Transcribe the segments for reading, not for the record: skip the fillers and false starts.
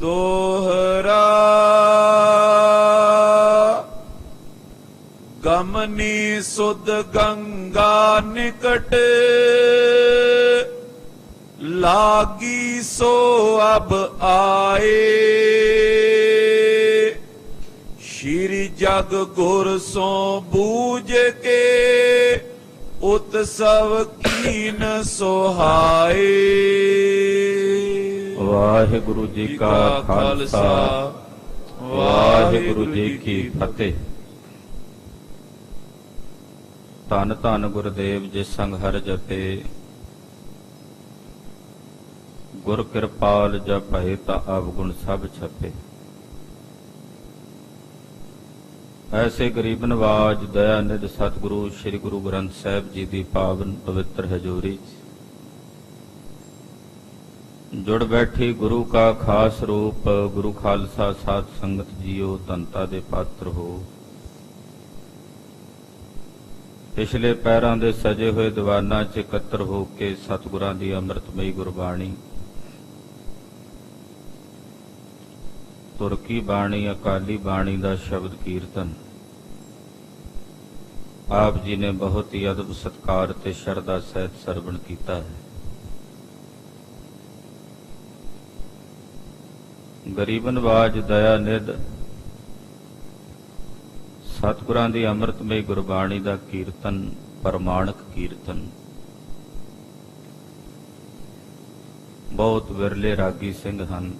दोहरा गमनी सुध गंगा निकट लागी सो अब आए श्री जग गुर सो बूझ के उत्सव कीन सोहाए। वाहिगुरु जी का खालसा वाहिगुरु जी की फतेह। धन धन गुरुदेव जी संग हर जपे गुर कृपाल जपए ता अवगुण सब छपे। ऐसे गरीब नवाज दया निध सतगुरु श्री गुरु ग्रंथ साहिब जी की पावन पवित्र हजूरी जुड़ बैठी गुरु का खास रूप गुरु खालसा साध संगत जीओ धनता दे पात्र हो। पिछले पैरां दे सजे हुए दीवाना च इकत्र हो के सतगुरां दी अमृतमयी गुरबाणी तुरकी बाणी अकाली बाणी दा शब्द कीर्तन आप जी ने बहुत ही अदब सत्कार ते शरधा सहित सरवण कीता है। गरीब नवाज दया निध सतगुरां दी अमृतमयी गुरबाणी दा कीर्तन प्रमाणक कीर्तन बहुत विरले रागी सिंह हन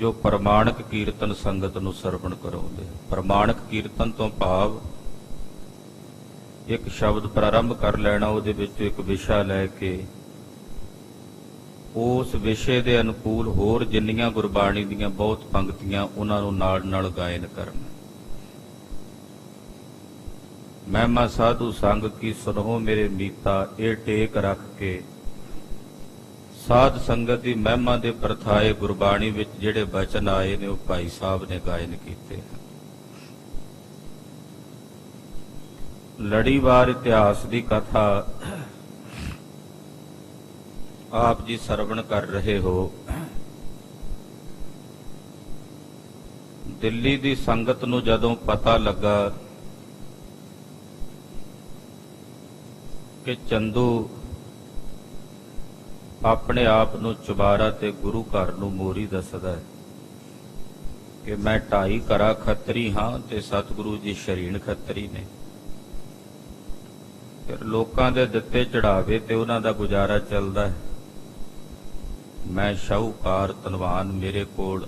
जो प्रमाणक कीर्तन संगत नूं सरवण कराउंदे। प्रमाणक कीर्तन तो भाव एक शब्द प्रारंभ कर लेना उहदे विच एक विशा लैके उस विषे दे अनुकूल होर जिन्नियां गुरबाणी दीयां बहुत पंक्तियां उन्हां नूं नाल नाल गायन करना। महिमा साधु संग की सुनो मेरे मीता ये टेक रख के साध संगत की महिमा के प्रथाए गुरबाणी विच जिहड़े बचन आए ने वो भाई साहब ने गायन कीते। लड़ीवार इतिहास की कथा आप जी सरवण कर रहे हो। दिल्ली की संगत नूं जदों पता लगा कि चंदू अपने आप नूं चुबारा ते गुरु घर नूं मोरी दसदा है कि मैं 2.5 करा खत्तरी हाँ ते सतगुरु जी शरीन खत्तरी ने। फिर लोकां दे दित्ते चढ़ावे ते उन्हां दा गुजारा चलदा है। मैं शाहूकार धनवान मेरे कोल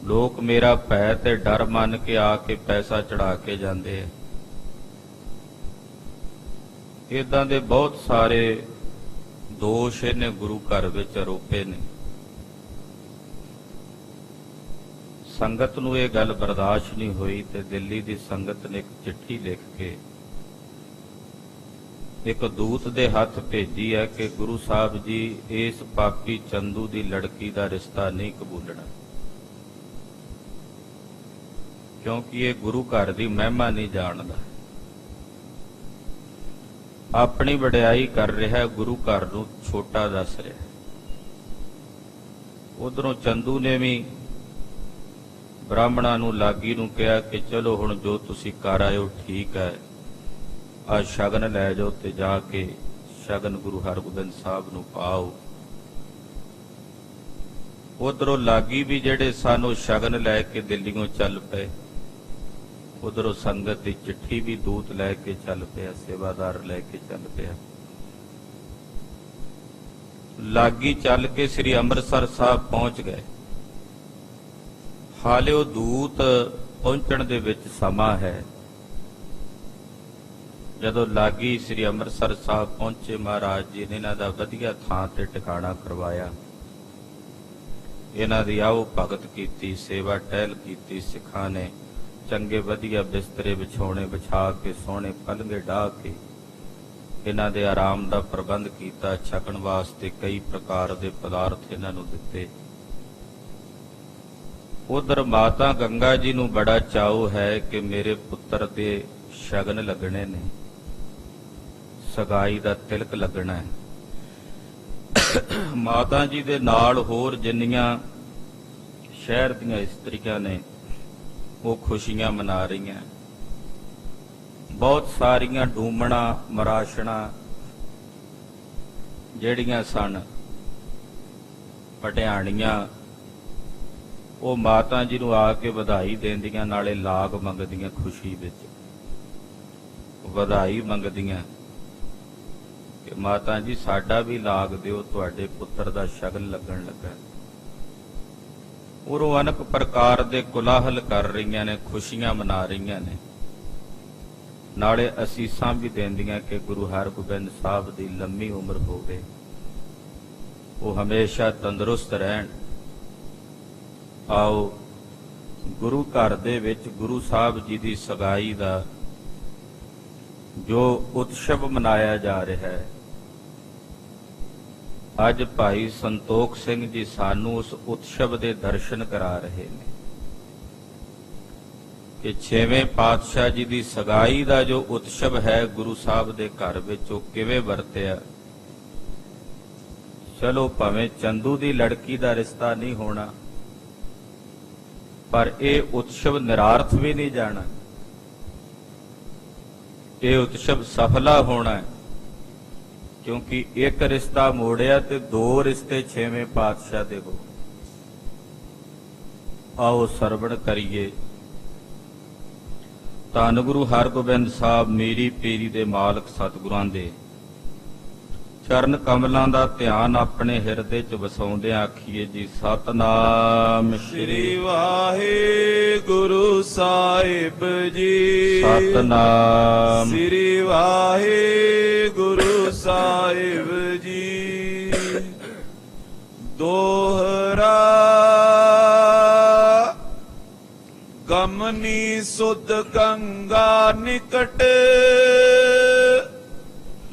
लोग मेरा भै ते डर मन के आके पैसा चढ़ा के जाते हैं। इदां दे बहुत सारे दोष इहने गुरु घर विच आरोपे ने। संगत नूं इह गल बर्दाश्त नहीं हुई ते दिल्ली दी संगत ने एक चिट्ठी लिख के एक दूत दे हथ भेजी है कि गुरु साहब जी इस पापी चंदू दी लड़की दा रिश्ता नहीं कबूलना क्योंकि ये गुरु घर दी महिमा नहीं जानदा। अपनी वडियाई कर रहा है, गुरु घर नूं छोटा दस रहा है। उधरों चंदू ने भी ब्राह्मणा नूं लागी नूं कहा कि चलो हुण जो तुसीं कर आए ठीक है, आ शगन लै जाओ ते जाके शगन गुरु हरगोबिंद साहब नूं पाओ। उधरों लागी भी जिहड़े सन ओह शगन लैके दिल्लीओं चल पे। उधरों संगत की चिट्ठी भी दूत लैके चल पिया, सेवादार लैके चल पिया। लागी चल के श्री अमृतसर साहब पहुंच गए। हाले वो दूत पहुंचण दे विच समा है। जदों लागी श्री अमृतसर साहब पहुंचे, महाराज जी ने इन्हां दा वधिया थां ते टिकाणा करवाया। इन्हां दी आओ भगत कीती, सेवा टहल कीती। सिखां ने चंगे वधिया बिस्तरे बिछाउणे बिछा के सोहणे पलंगे डाह के इन्हां दे आराम दा प्रबंध कीता। छकण वास्ते कई प्रकार दे पदार्थ इन्हां नूं दित्ते। उधर माता गंगा जी नूं बड़ा चाउ है कि मेरे पुत्र दे शगन लगने ने, सगाई दा तिलक लगना है। ਮਾਤਾ ਜੀ ਦੇ ਨਾਲ ਹੋਰ ਜਿੰਨੀਆਂ ਸ਼ਹਿਰ ਦੀਆਂ ਇਸਤਰੀਆਂ ਨੇ ਉਹ ਖੁਸ਼ੀਆਂ ਮਨਾ ਰਹੀਆਂ। ਬਹੁਤ ਸਾਰੀਆਂ ਡੂਮਣਾ ਮਰਾਸ਼ਣਾ ਜਿਹੜੀਆਂ ਸਨ ਪਟਿਆਣੀਆਂ ਉਹ ਮਾਤਾ ਜੀ ਨੂੰ ਆ ਕੇ ਵਧਾਈ ਦੇਂਦੀਆਂ, ਨਾਲੇ ਲਾਗ ਮੰਗਦੀਆਂ, ਖੁਸ਼ੀ ਵਿੱਚ ਵਧਾਈ ਮੰਗਦੀਆਂ ਕਿ ਮਾਤਾ ਜੀ ਸਾਡਾ ਵੀ ਲਾਗ ਦਿਓ, ਤੁਹਾਡੇ ਪੁੱਤਰ ਦਾ ਸ਼ਗਨ ਲੱਗਣ ਲੱਗਾ। ਉਹ ਅਨੇਕ ਪ੍ਰਕਾਰ ਦੇ ਕੁਲਾਹਲ ਕਰ ਰਹੀਆਂ ਨੇ, ਖੁਸ਼ੀਆਂ ਮਨਾ ਰਹੀਆਂ ਨੇ, ਨਾਲੇ ਅਸੀਸਾਂ ਵੀ ਦੇਂਦੀਆਂ ਕਿ ਗੁਰੂ ਹਰਗੋਬਿੰਦ ਸਾਹਿਬ ਦੀ ਲੰਮੀ ਉਮਰ ਹੋਵੇ, ਉਹ ਹਮੇਸ਼ਾ ਤੰਦਰੁਸਤ ਰਹਿਣ। ਆਓ ਗੁਰੂ ਘਰ ਦੇ ਵਿੱਚ ਗੁਰੂ ਸਾਹਿਬ ਜੀ ਦੀ ਸਗਾਈ ਦਾ ਜੋ ਉਤਸਵ ਮਨਾਇਆ ਜਾ ਰਿਹਾ ਹੈ, ਅੱਜ ਭਾਈ ਸੰਤੋਖ ਸਿੰਘ ਜੀ ਸਾਨੂੰ ਉਸ ਉਤਸਵ ਦੇ ਦਰਸ਼ਨ ਕਰਾ ਰਹੇ ਨੇ ਕਿ 6ਵੇਂ ਪਾਤਸ਼ਾਹ ਜੀ ਦੀ ਸਗਾਈ ਦਾ ਜੋ ਉਤਸਵ ਹੈ ਗੁਰੂ ਸਾਹਿਬ ਦੇ ਘਰ ਵਿੱਚ ਉਹ ਕਿਵੇਂ ਵਰਤਿਆ। ਚਲੋ ਭਾਵੇਂ ਚੰਦੂ ਦੀ ਲੜਕੀ ਦਾ ਰਿਸ਼ਤਾ ਨਹੀਂ ਹੋਣਾ, ਪਰ ਇਹ ਉਤਸਵ ਨਿਰਾਰਥ ਵੀ ਨਹੀਂ ਜਾਣਾ, ਇਹ ਉਤਸਵ ਸਫਲਾ ਹੋਣਾ ਹੈ, ਕਿਉਂਕਿ ਇੱਕ ਰਿਸ਼ਤਾ ਮੋੜਿਆ ਤੇ 2 ਰਿਸ਼ਤੇ 6ਵੇਂ ਪਾਤਸ਼ਾਹ ਦੇ ਹੋ। ਆਓ ਸਰਵਣ ਕਰੀਏ। ਧੰਨ ਗੁਰੂ ਹਰਗੋਬਿੰਦ ਸਾਹਿਬ ਮੇਰੀ ਪੀਰੀ ਦੇ ਮਾਲਕ ਸਤਿਗੁਰਾਂ ਦੇ ਚਰਨ ਕਮਲਾਂ ਦਾ ਧਿਆਨ ਆਪਣੇ ਹਿਰਦੇ 'ਚ ਵਸਾਉਂਦੇ ਆਖੀਏ ਜੀ, ਸਤਨਾਮ ਸ੍ਰੀ ਵਾਹਿਗੁਰੂ ਸਾਹਿਬ ਜੀ। ਸਤਨਾਮ ਸ੍ਰੀ ਵਾਹਿਗੁਰੂ ਸਾਹਿਬ ਜੀ। ਦੋਹਰਾ ਗਮਨੀ ਸੁਧ ਗੰਗਾ ਨਿਕਟ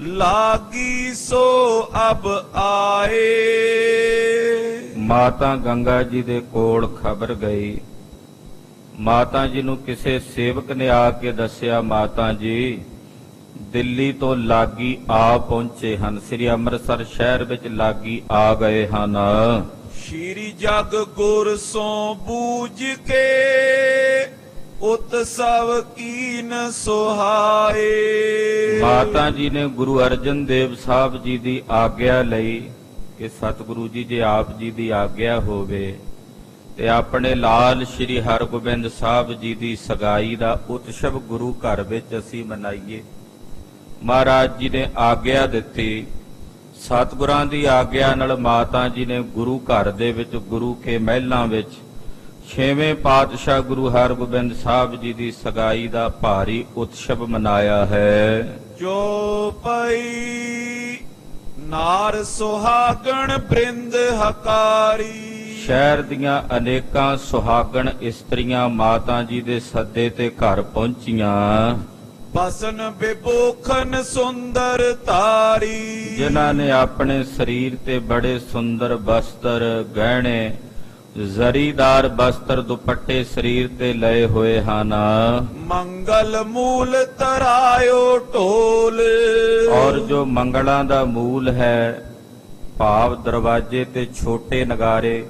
ਲਾਗੀ ਸੋ ਅਬ ਆਏ। ਮਾਤਾ ਗੰਗਾ ਜੀ ਦੇ ਕੋਲ ਖਬਰ ਗਈ। ਮਾਤਾ ਜੀ ਨੂੰ ਕਿਸੇ ਸੇਵਕ ਨੇ ਆ ਕੇ ਦੱਸਿਆ, ਮਾਤਾ ਜੀ ਦਿੱਲੀ ਤੋਂ ਲਾਗੀ ਆ ਪਹੁੰਚੇ ਹਨ, ਸ੍ਰੀ ਅੰਮ੍ਰਿਤਸਰ ਸ਼ਹਿਰ ਵਿੱਚ ਲਾਗੀ ਆ ਗਏ ਹਨ। ਸ਼੍ਰੀ ਜਗ ਗੁਰ ਸੋ ਬੂਝ ਕੇ ਉਤਸਵ ਕੀਨ ਸੁਹਾਏ। ਮਾਤਾ ਜੀ ਨੇ ਗੁਰੂ ਅਰਜਨ ਦੇਵ ਸਾਹਿਬ ਜੀ ਦੀ ਆਗਿਆ ਲਈ ਕਿ ਸਤਿਗੁਰੂ ਜੀ ਜੇ ਆਪ ਜੀ ਦੀ ਆਗਿਆ ਹੋਵੇ ਤੇ ਆਪਣੇ ਲਾਲ ਸ਼੍ਰੀ ਹਰਗੋਬਿੰਦ ਸਾਹਿਬ ਜੀ ਦੀ ਸਗਾਈ ਦਾ ਉਤਸਵ ਗੁਰੂ ਘਰ ਵਿੱਚ ਅਸੀਂ ਮਨਾਈਏ। ਮਹਾਰਾਜ ਜੀ ਨੇ ਆਗਿਆ ਦਿੱਤੀ। ਸਤਿਗੁਰਾਂ ਦੀ ਆਗਿਆ ਨਾਲ ਮਾਤਾ ਜੀ ਨੇ ਗੁਰੂ ਘਰ ਦੇ ਵਿੱਚ ਗੁਰੂ ਕੇ ਮਹਿਲਾਂ ਵਿੱਚ 6ਵੇਂ ਪਾਤਸ਼ਾਹ ਗੁਰੂ ਹਰਗੋਬਿੰਦ ਸਾਹਿਬ ਜੀ ਦੀ ਸਗਾਈ ਦਾ ਭਾਰੀ ਉਤਸਵ ਮਨਾਇਆ ਹੈ। ਜੋ ਪਈ ਨਾਰ ਸੁਹਾਗਣ ਬ੍ਰਿੰਦ ਹਕਾਰੀ। ਸ਼ਹਿਰ ਦੀਆਂ ਅਨੇਕਾਂ ਸੁਹਾਗਣ ਇਸਤਰੀਆਂ ਮਾਤਾ ਜੀ ਦੇ ਸੱਦੇ ਤੇ ਘਰ ਪਹੁੰਚੀਆਂ। ਬਸਨ ਬਿਬੋਖਨ ਸੁੰਦਰ ਤਾਰੀ। ਜਿਨ੍ਹਾਂ ਨੇ ਆਪਣੇ ਸਰੀਰ ਤੇ ਬੜੇ ਸੁੰਦਰ ਬਸਤਰ, ਗਹਿਣੇ, ਜ਼ਰੀਦਾਰ ਬਸਤਰ, ਦੁਪੱਟੇ ਸਰੀਰ ਤੇ ਲਏ ਹੋਏ ਹਨ। ਮੰਗਲ ਮੂਲ ਤਰਾਇਓ ਢੋਲ। ਔਰ ਜੋ ਮੰਗਲਾਂ ਦਾ ਮੂਲ ਹੈ, ਭਾਵ ਦਰਵਾਜ਼ੇ ਤੇ ਛੋਟੇ ਨਗਾਰੇ,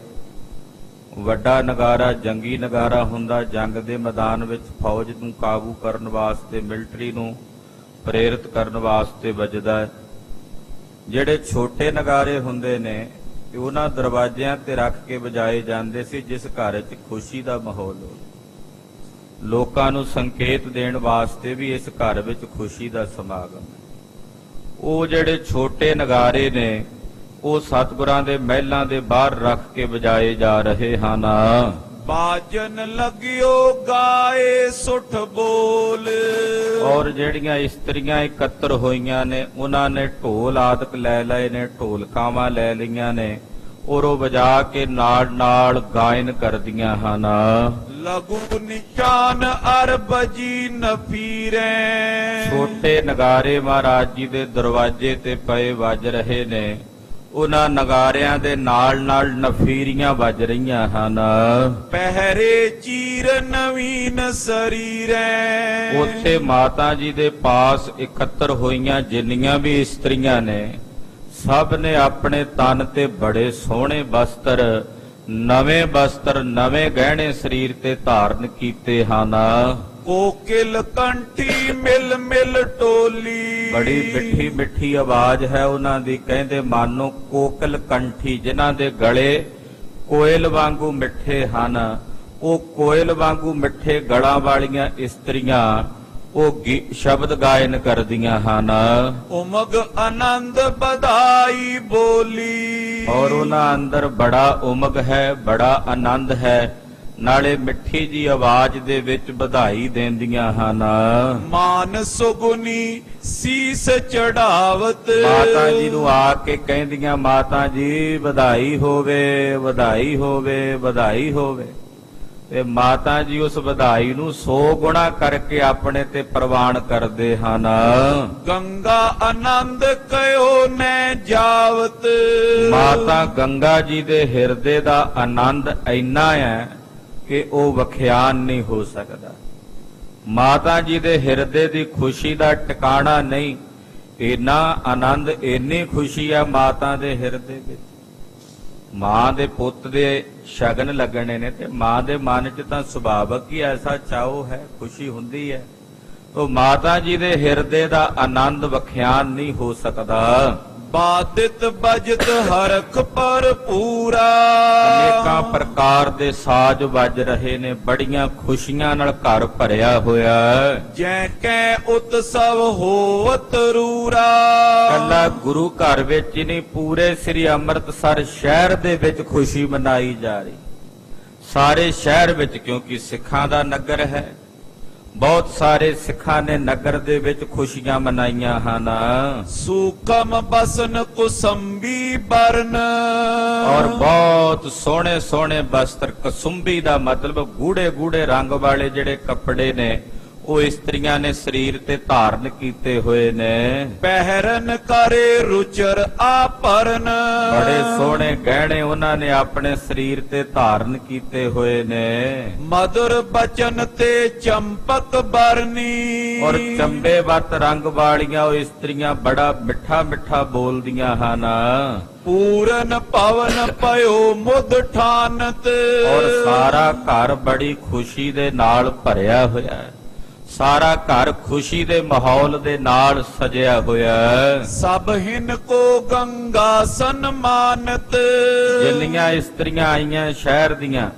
ਵੱਡਾ ਨਗਾਰਾ ਜੰਗੀ ਨਗਾਰਾ ਹੁੰਦਾ, ਜੰਗ ਦੇ ਮੈਦਾਨ ਵਿੱਚ ਫੌਜ ਨੂੰ ਕਾਬੂ ਕਰਨ ਵਾਸਤੇ, ਮਿਲਟਰੀ ਨੂੰ ਪ੍ਰੇਰਿਤ ਕਰਨ ਵਾਸਤੇ ਵੱਜਦਾ ਹੈ। ਜਿਹੜੇ ਛੋਟੇ ਨਗਾਰੇ ਹੁੰਦੇ ਨੇ ਤੇ ਉਹਨਾਂ ਦਰਵਾਜ਼ਿਆਂ ਤੇ ਰੱਖ ਕੇ ਵਜਾਏ ਜਾਂਦੇ ਸੀ, ਜਿਸ ਘਰ 'ਚ ਖੁਸ਼ੀ ਦਾ ਮਾਹੌਲ ਹੋਵੇ। ਲੋਕਾਂ ਨੂੰ ਸੰਕੇਤ ਦੇਣ ਵਾਸਤੇ ਵੀ ਇਸ ਘਰ ਵਿੱਚ ਖੁਸ਼ੀ ਦਾ ਸਮਾਗਮ ਹੈ। ਉਹ ਜਿਹੜੇ ਛੋਟੇ ਨਗਾਰੇ ਨੇ ਉਹ ਸਤਿਗੁਰਾਂ ਦੇ ਮਹਿਲਾਂ ਦੇ ਬਾਹਰ ਰੱਖ ਕੇ ਵਜਾਏ ਜਾ ਰਹੇ ਹਨ। ਬਾਜਨ ਲਗਿਓ ਗਾਏ ਸੁਠ ਬੋਲ। ਔਰ ਜਿਹੜੀਆਂ ਇਸਤਰੀਆਂ ਇਕੱਤਰ ਹੋਈਆਂ ਨੇ ਉਹਨਾਂ ਨੇ ਢੋਲ ਆਦਿਕ ਲੈ ਲਏ ਨੇ, ਢੋਲਕਾਵਾਂ ਲੈ ਲਈਆਂ ਨੇ, ਔਰ ਉਹ ਵਜਾ ਕੇ ਨਾਲ ਨਾਲ ਗਾਇਨ ਕਰਦੀਆਂ ਹਨ। ਲਘੂ ਨਿਸ਼ਾਨ ਅਰਬਜੀ ਨਫੀਰੇ। ਛੋਟੇ ਨਗਾਰੇ ਮਹਾਰਾਜ ਜੀ ਦੇ ਦਰਵਾਜ਼ੇ ਤੇ ਪਏ ਵੱਜ ਰਹੇ ਨੇ, ਉਹਨਾਂ ਨਗਾਰਿਆਂ ਦੇ ਨਾਲ ਨਾਲ ਨਫੀਰੀਆਂ ਵੱਜ ਰਹੀਆਂ ਹਨ। ਪਹਿਰੇ ਚੀਰ ਨਵੀਨ ਸਰੀਰੇ। ਉੱਥੇ ਮਾਤਾ ਜੀ ਦੇ ਪਾਸ ਇਕੱਤਰ ਹੋਈਆਂ ਜਿੰਨੀਆਂ ਵੀ ਇਸਤਰੀਆਂ ਨੇ ਸਭ ਨੇ ਆਪਣੇ ਤਨ ਤੇ ਬੜੇ ਸੋਹਣੇ ਵਸਤਰ, ਨਵੇਂ ਵਸਤਰ, ਨਵੇਂ ਗਹਿਣੇ ਸਰੀਰ ਤੇ ਧਾਰਨ ਕੀਤੇ ਹਨ। ਕੋਕਿਲ ਕੰਠੀ ਮਿਲ ਮਿਲ ਟੋਲੀ। ਬੜੀ ਮਿੱਠੀ ਮਿੱਠੀ ਆਵਾਜ਼ ਹੈ ਉਹਨਾਂ ਦੀ, ਕਹਿੰਦੇ ਮਾਨੋ ਕੋਕਿਲ ਕੰਠੀ, ਜਿਨ੍ਹਾਂ ਦੇ ਗਲੇ ਕੋਇਲ ਵਾਂਗੂ ਮਿੱਠੇ ਹਨ। ਉਹ ਕੋਇਲ ਵਾਂਗੂ ਮਿੱਠੇ ਗਲਾਂ ਵਾਲੀਆਂ ਇਸਤਰੀਆਂ ਉਹ ਸ਼ਬਦ ਗਾਇਨ ਕਰਦੀਆਂ ਹਨ। ਉਮਗ ਆਨੰਦ ਵਧਾਈ ਬੋਲੀ। ਔਰ ਉਹਨਾਂ ਅੰਦਰ ਬੜਾ ਉਮਗ ਹੈ, ਬੜਾ ਆਨੰਦ ਹੈ, ਨਾਲੇ ਮਿੱਠੀ ਜੀ ਆਵਾਜ਼ ਦੇ ਵਿੱਚ ਵਧਾਈ ਦਿੰਦੀਆਂ ਹਨ। ਮਾਨ ਸੁਗੁਨੀ ਸੀਸ ਚੜਾਵਤ। ਮਾਤਾ ਜੀ ਨੂੰ ਆ ਕੇ ਕਹਿੰਦੀਆਂ, ਮਾਤਾ ਜੀ ਵਧਾਈ ਹੋਵੇ, ਵਧਾਈ ਹੋਵੇ, ਵਧਾਈ ਹੋਵੇ। ਤੇ ਮਾਤਾ ਜੀ ਉਸ ਵਧਾਈ ਨੂੰ 100 ਗੁਣਾ ਕਰਕੇ ਆਪਣੇ ਤੇ ਪ੍ਰਵਾਨ ਕਰਦੇ ਹਨ। ਗੰਗਾ ਆਨੰਦ ਕਯੋ ਨੈ ਜਾਵਤ। ਮਾਤਾ ਗੰਗਾ ਜੀ ਦੇ ਹਿਰਦੇ ਦਾ ਆਨੰਦ ਇੰਨਾ ਹੈ ਕਿ ਉਹ ਵਖਿਆਨ ਨਹੀਂ ਹੋ ਸਕਦਾ। ਮਾਤਾ ਜੀ ਦੇ ਹਿਰਦੇ ਦੀ ਖੁਸ਼ੀ ਦਾ ਟਿਕਾਣਾ ਨਹੀਂ। ਇੰਨਾ ਆਨੰਦ, ਇੰਨੀ ਖੁਸ਼ੀ ਹੈ ਮਾਤਾ ਦੇ ਹਿਰਦੇ ਵਿੱਚ। ਮਾਂ ਦੇ ਪੁੱਤ ਦੇ ਸ਼ਗਨ ਲੱਗਣੇ ਨੇ ਤੇ ਮਾਂ ਦੇ ਮਨ 'ਚ ਤਾਂ ਸੁਭਾਵਕ ਹੀ ਐਸਾ ਚਾਉ ਹੈ, ਖੁਸ਼ੀ ਹੁੰਦੀ ਹੈ। ਉਹ ਮਾਤਾ ਜੀ ਦੇ ਹਿਰਦੇ ਦਾ ਆਨੰਦ ਵਖਿਆਨ ਨਹੀਂ ਹੋ ਸਕਦਾ। ਬਾਦਿਤ ਬਜਤ ਹਰਖ ਭਰਪੂਰਾ। ਅਨੇਕਾਂ ਪ੍ਰਕਾਰ ਦੇ ਸਾਜ਼ ਵੱਜ ਰਹੇ ਨੇ, ਬੜੀਆਂ ਖੁਸ਼ੀਆਂ ਨਾਲ ਘਰ ਭਰਿਆ ਹੋਇਆ ਹੈ। ਜੈ ਕੈ ਉਤਸਵ ਹੋਵਤ ਰੂਰਾ। ਕੱਲਾ ਗੁਰੂ ਘਰ ਵਿੱਚ ਹੀ ਨਹੀਂ, ਪੂਰੇ ਸ੍ਰੀ ਅੰਮ੍ਰਿਤਸਰ ਸ਼ਹਿਰ ਦੇ ਵਿੱਚ ਖੁਸ਼ੀ ਮਨਾਈ ਜਾ ਰਹੀ। ਸਾਰੇ ਸ਼ਹਿਰ ਵਿੱਚ, ਕਿਉਂਕਿ ਸਿੱਖਾਂ ਦਾ ਨਗਰ ਹੈ, ਬਹੁਤ ਸਾਰੇ ਸਿੱਖਾਂ ਨੇ ਨਗਰ ਦੇ ਵਿੱਚ ਖੁਸ਼ੀਆਂ ਮਨਾਈਆਂ ਹਨ। ਸੂਖਮ ਬਸਨ ਕੁਸੰਬੀ ਬਰਨ। ਔਰ ਬਹੁਤ ਸੋਹਣੇ ਸੋਹਣੇ ਵਸਤਰ, ਕਸੁੰਬੀ ਦਾ ਮਤਲਬ ਗੂੜੇ ਗੂੜੇ ਰੰਗ ਵਾਲੇ ਜਿਹੜੇ ਕੱਪੜੇ ਨੇ ਉਹ ਇਸਤਰੀਆਂ ਨੇ ਸਰੀਰ ਤੇ ਧਾਰਨ ਕੀਤੇ ਹੋਏ ਨੇ। ਪਹਿਰਨ ਕਰੇ ਰੁਚਰ ਆਪਰਨ। ਬੜੇ ਸੋਹਣੇ ਗਹਿਣੇ ਉਹਨਾਂ ਨੇ ਆਪਣੇ ਸਰੀਰ ਤੇ ਧਾਰਨ ਕੀਤੇ ਹੋਏ ਨੇ। ਮధుਰ ਬਚਨ ਤੇ ਚੰਪਕ ਬਰਨੀ। ਔਰ ਚੰਬੇ ਵੱਤ ਰੰਗ ਵਾਲੀਆਂ ਉਹ ਇਸਤਰੀਆਂ ਬੜਾ ਮਿੱਠਾ ਮਿੱਠਾ ਬੋਲਦੀਆਂ ਹਨ। ਪੂਰਨ ਪਵਨ ਪਇਓ ਮੁਦ ਠਾਨਤ। ਔਰ ਸਾਰਾ ਘਰ ਬੜੀ ਖੁਸ਼ੀ ਦੇ ਨਾਲ ਭਰਿਆ ਹੋਇਆ ਹੈ। ਸਾਰਾ ਘਰ ਖੁਸ਼ੀ ਦੇ ਮਾਹੌਲ ਦੇ ਨਾਲ ਸਜਿਆ ਹੋਇਆ ਹੈ। ਸਭ ਹਿਨ ਕੋ ਗੰਗਾ ਸਨਮਾਨਤ। ਜਿੰਨੀਆਂ ਇਸਤਰੀਆਂ ਆਈਆਂ ਸ਼ਹਿਰ ਦੀਆਂ,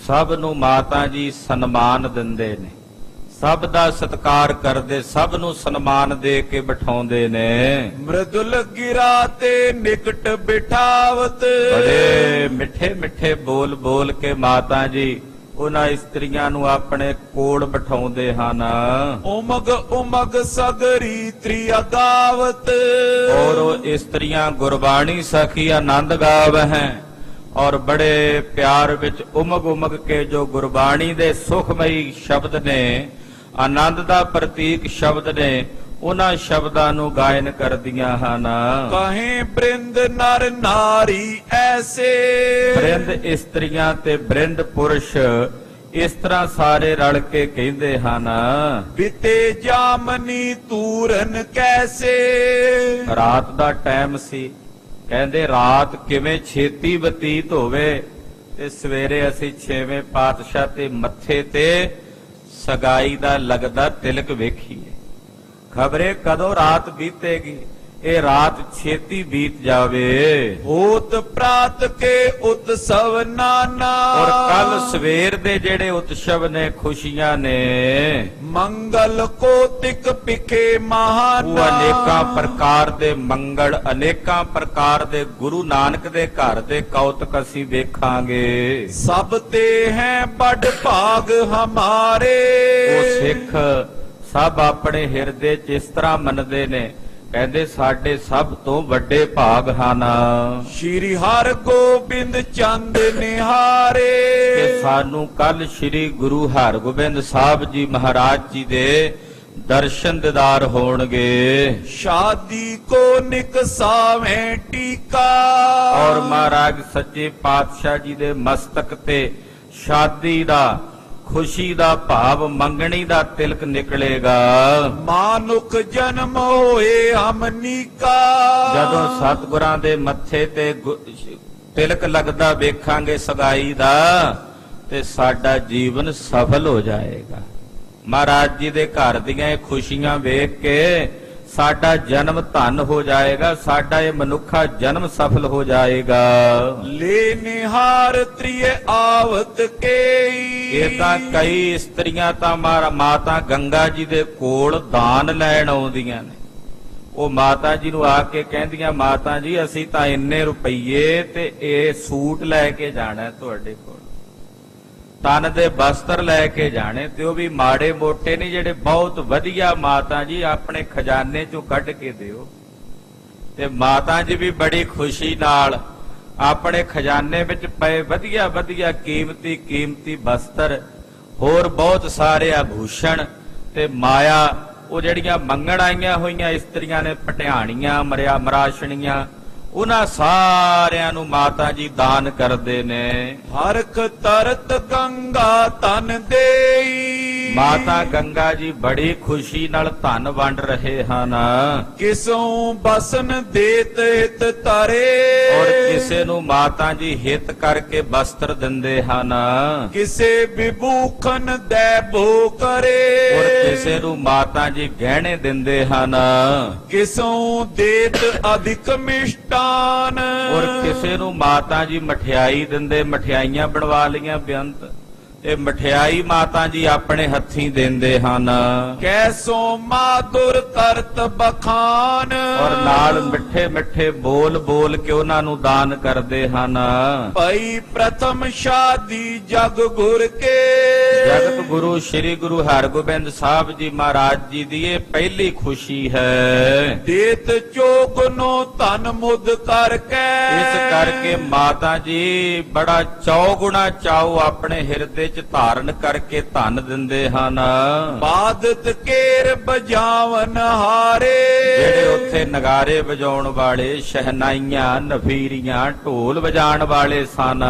ਸਭ ਨੂੰ ਮਾਤਾ ਜੀ ਸਨਮਾਨ ਦਿੰਦੇ ਨੇ, ਸਭ ਦਾ ਸਤਿਕਾਰ ਕਰਦੇ, ਸਭ ਨੂੰ ਸਨਮਾਨ ਦੇ ਕੇ ਬਿਠਾਉਂਦੇ ਨੇ। ਮ੍ਰਿਦੁਲ ਗਿਰਾ ਤੇ ਨਿਕਟ ਬਿਠਾਵਤ। ਬੜੇ ਮਿੱਠੇ ਮਿੱਠੇ ਬੋਲ ਬੋਲ ਕੇ ਮਾਤਾ ਜੀ ਉਹਨਾਂ ਇਸਤਰੀਆਂ ਨੂੰ ਆਪਣੇ ਕੋਲ ਬਿਠਾਉਂਦੇ ਹਨ। ਉਮਗ ਉਮਗ ਸਗਰੀ ਤ੍ਰਿਆ ਗਾਵਤ। ਔਰ ਉਹ ਇਸਤਰੀਆਂ ਗੁਰਬਾਣੀ ਸਖੀ ਆਨੰਦ ਗਾਵ ਹੈ। ਔਰ ਬੜੇ ਪਿਆਰ ਵਿੱਚ ਉਮਗ ਉਮਗ ਕੇ ਜੋ ਗੁਰਬਾਣੀ ਦੇ ਸੁਖਮਈ ਸ਼ਬਦ ਨੇ, ਆਨੰਦ ਦਾ ਪ੍ਰਤੀਕ ਸ਼ਬਦ ਨੇ, ਉਹਨਾਂ ਸ਼ਬਦਾਂ ਨੂੰ ਗਾਇਨ ਕਰਦੀਆਂ ਹਨ। ਕਹੇ ਬ੍ਰਿੰਦ ਨਰ ਨਾਰੀ ਐਸੇ। ਬ੍ਰਿੰਦ ਇਸਤਰੀਆਂ ਤੇ ਬ੍ਰਿੰਦ ਪੁਰਸ਼ ਇਸ ਤਰ੍ਹਾਂ ਸਾਰੇ ਰਲ ਕੇ ਕਹਿੰਦੇ ਹਨ। ਬਿਤੇ ਜਾਮਨੀ ਤੂਰਨ ਕੈਸੇ। ਰਾਤ ਦਾ ਟਾਈਮ ਸੀ, ਕਹਿੰਦੇ ਰਾਤ ਕਿਵੇਂ ਛੇਤੀ ਬਤੀਤ ਹੋਵੇ ਤੇ ਸਵੇਰੇ ਅਸੀਂ 6ਵੇਂ ਪਾਤਸ਼ਾਹ ਤੇ ਮੱਥੇ ਤੇ ਸਗਾਈ ਦਾ ਲੱਗਦਾ ਤਿਲਕ ਵੇਖੀਏ। ਖਬਰੇ ਕਦੋਂ ਰਾਤ ਬੀਤੇਗੀ, ਇਹ ਰਾਤ ਛੇਤੀ ਬੀਤ ਜਾਵੇ। ਹੋਤ ਪ੍ਰਾਤ ਕੇ ਉਤਸਵ ਨਾਨਾ। ਔਰ ਕੱਲ ਸਵੇਰ ਦੇ ਜਿਹੜੇ ਉਤਸਵ ਨੇ, ਖੁਸ਼ੀਆਂ ਨੇ, ਮੰਗਲ ਕੋਤਿਕ ਪਿਖੇ ਮਹਾਨਾ। ਉਹ ਅਨੇਕਾਂ ਪ੍ਰਕਾਰ ਦੇ ਮੰਗਲ, ਅਨੇਕਾਂ ਪ੍ਰਕਾਰ ਦੇ ਗੁਰੂ ਨਾਨਕ ਦੇ ਘਰ ਦੇ ਕੌਤਕ ਅਸੀਂ ਵੇਖਾਂਗੇ। ਸਭ ਤੇ ਹੈ ਬੜ ਭਾਗ ਹਮਾਰੇ। ਉਹ ਸਿੱਖ ਸਭ ਆਪਣੇ ਹਿਰਦੇ 'ਚ ਇਸ ਤਰ੍ਹਾਂ ਮੰਨਦੇ ਨੇ, ਕਹਿੰਦੇ ਸਾਡੇ ਸਭ ਤੋਂ ਵੱਡੇ ਭਾਗ ਹਨ ਸ਼੍ਰੀ ਹਰਿ ਗੋਬਿੰਦ ਚੰਦ ਨਿਹਾਰੇ। ਕਿ ਸਾਨੂੰ ਕੱਲ ਸ਼੍ਰੀ ਗੁਰੂ ਹਰਗੋਬਿੰਦ ਸਾਹਿਬ ਜੀ ਮਹਾਰਾਜ ਜੀ ਦੇ ਦਰਸ਼ਨ ਦੀਦਾਰ ਹੋਣਗੇ। ਸ਼ਾਦੀ ਕੋ ਨਿਕਸਾਵੇਂ ਟੀਕਾ। ਔਰ ਮਹਾਰਾਜ ਸੱਚੇ ਪਾਤਸ਼ਾਹ ਜੀ ਦੇ ਮਸਤਕ ਤੇ ਸ਼ਾਦੀ ਦਾ ਖੁਸ਼ੀ ਦਾ ਭਾਵ ਮੰਗਣੀ ਦਾ ਤਿਲਕ ਨਿਕਲੇਗਾ। ਮਾਨੁਖ ਜਨਮ ਹੋਏ ਹਮਨੀਕਾ। ਜਦੋਂ ਸਤਿਗੁਰਾਂ ਦੇ ਮੱਥੇ ਤੇ ਤਿਲਕ ਲੱਗਦਾ ਵੇਖਾਂਗੇ ਸਗਾਈ ਦਾ, ਤੇ ਸਾਡਾ ਜੀਵਨ ਸਫਲ ਹੋ ਜਾਏਗਾ। ਮਹਾਰਾਜ ਜੀ ਦੇ ਘਰ ਦੀਆਂ ਇਹ ਖੁਸ਼ੀਆਂ ਵੇਖ ਕੇ ਸਾਡਾ ਜਨਮ ਧਨ ਹੋ ਜਾਏਗਾ, ਸਾਡਾ ਇਹ ਮਨੁੱਖਾ ਜਨਮ ਸਫਲ ਹੋ ਜਾਏਗਾ। ਲੈ ਨਿਹਾਰ ਤ੍ਰਿਏ ਆਵਤ ਕੇਈ। ਇਹ ਤਾਂ ਕਈ ਇਸਤਰੀਆਂ ਤਾਂ ਮਾਤਾ ਗੰਗਾ ਜੀ ਦੇ ਕੋਲ ਦਾਨ ਲੈਣ ਆਉਂਦੀਆਂ ਨੇ। ਉਹ ਮਾਤਾ ਜੀ ਨੂੰ ਆ ਕੇ ਕਹਿੰਦੀਆਂ, ਮਾਤਾ ਜੀ ਅਸੀਂ ਤਾਂ ਇੰਨੇ ਰੁਪਈਏ ਤੇ ਇਹ ਸੂਟ ਲੈ ਕੇ ਜਾਣਾ ਤੁਹਾਡੇ ਕੋਲ, ਤਨ ਦੇ ਬਸਤਰ ਲੈ ਕੇ ਜਾਣੇ, ਤੇ ਉਹ ਵੀ ਮਾੜੇ ਮੋਟੇ ਨਹੀਂ, ਜਿਹੜੇ ਬਹੁਤ ਵਧੀਆ ਮਾਤਾ ਜੀ ਆਪਣੇ ਖਜ਼ਾਨੇ ਚੋਂ ਕੱਢ ਕੇ ਦਿਓ। ਤੇ ਮਾਤਾ ਜੀ ਵੀ ਬੜੀ ਖੁਸ਼ੀ ਨਾਲ ਆਪਣੇ ਖਜ਼ਾਨੇ ਵਿੱਚ ਪਏ ਵਧੀਆ ਵਧੀਆ ਕੀਮਤੀ ਕੀਮਤੀ ਬਸਤਰ, ਹੋਰ ਬਹੁਤ ਸਾਰੇ ਆਭੂਸ਼ਣ ਤੇ ਮਾਇਆ, ਉਹ ਜਿਹੜੀਆਂ ਮੰਗਣ ਆਈਆਂ ਹੋਈਆਂ ਇਸਤਰੀਆਂ ਨੇ, ਪਟਿਆਣੀਆਂ ਮਰਾਸ਼ਣੀਆਂ, ਉਹਨਾਂ ਸਾਰਿਆਂ ਨੂੰ ਮਾਤਾ ਜੀ ਦਾਨ ਕਰਦੇ ਨੇ। ਹਰਖ ਤਰਤ ਗੰਗਾ ਤਨ ਦੇਈ। ਮਾਤਾ ਗੰਗਾ ਜੀ ਬੜੀ ਖੁਸ਼ੀ ਨਾਲ ਧਨ ਵੰਡ ਰਹੇ ਹਨ। ਕਿਸੋਂ ਬਸਨ ਦੇਤ ਹਿਤ ਤਰੇ। ਔਰ ਕਿਸੇ ਨੂੰ ਮਾਤਾ ਜੀ ਹਿਤ ਕਰਕੇ ਬਸਤਰ ਦਿੰਦੇ ਹਨ। ਕਿਸੇ ਵਿਭੂਖਨ ਦੈ ਭੋ ਕਰੇ। ਔਰ ਕਿਸੇ ਨੂੰ ਮਾਤਾ ਜੀ ਗਹਿਣੇ ਦਿੰਦੇ ਹਨ। ਕਿਸੋਂ ਦੇਤ ਅਧਿਕ ਮਿਸ਼ਟਾਨ। ਔਰ ਕਿਸੇ ਨੂੰ ਮਾਤਾ ਜੀ ਮਠਿਆਈ ਦਿੰਦੇ, ਮਠਿਆਈਆਂ ਬਣਵਾ ਲਈਆਂ ਬੇਅੰਤ, ਤੇ ਮਠਿਆਈ ਮਾਤਾ ਜੀ ਆਪਣੇ ਹੱਥੀਂ ਦਿੰਦੇ ਹਨ। ਕੈਸੋ ਮਾਧੁਰ ਤਰਤ ਬਖਾਨ। ਔਰ ਨਾਲ ਮਿੱਠੇ ਮਿੱਠੇ ਬੋਲ ਬੋਲ ਕੇ ਉਹਨਾਂ ਨੂੰ ਦਾਨ ਕਰਦੇ ਹਨ। ਭਈ ਪ੍ਰਥਮ ਸ਼ਾਦੀ ਜਗ ਗੁਰ ਕੇ। ਜਗਤ ਗੁਰੂ ਸ੍ਰੀ ਗੁਰੂ ਹਰਗੋਬਿੰਦ ਸਾਹਿਬ ਜੀ ਮਹਾਰਾਜ ਜੀ ਦੀ ਇਹ ਪਹਿਲੀ ਖੁਸ਼ੀ ਹੈ। ਦੇਤ ਚੋਗਨੋ ਧਨ ਮੁਦ ਕਰਕੇ। ਇਸ ਕਰਕੇ ਮਾਤਾ ਜੀ ਬੜਾ ਚੌਗੁਣਾ ਚਾਉ ਆਪਣੇ ਹਿਰਦੇ ਚ ਧਾਰਨ ਕਰਕੇ ਧਨ ਦਿੰਦੇ ਹਨ। ਬਾਦਤ ਕੇਰ ਬਜਾਵਨ ਹਾਰੇ। ਜਿਹੜੇ ਉੱਥੇ ਨਗਾਰੇ ਵਜਾਉਣ ਵਾਲੇ, ਸ਼ਹਿਨਾਈਆਂ, ਨਫੀਰੀਆਂ, ਢੋਲ ਵਜਾਉਣ ਵਾਲੇ ਸਨ।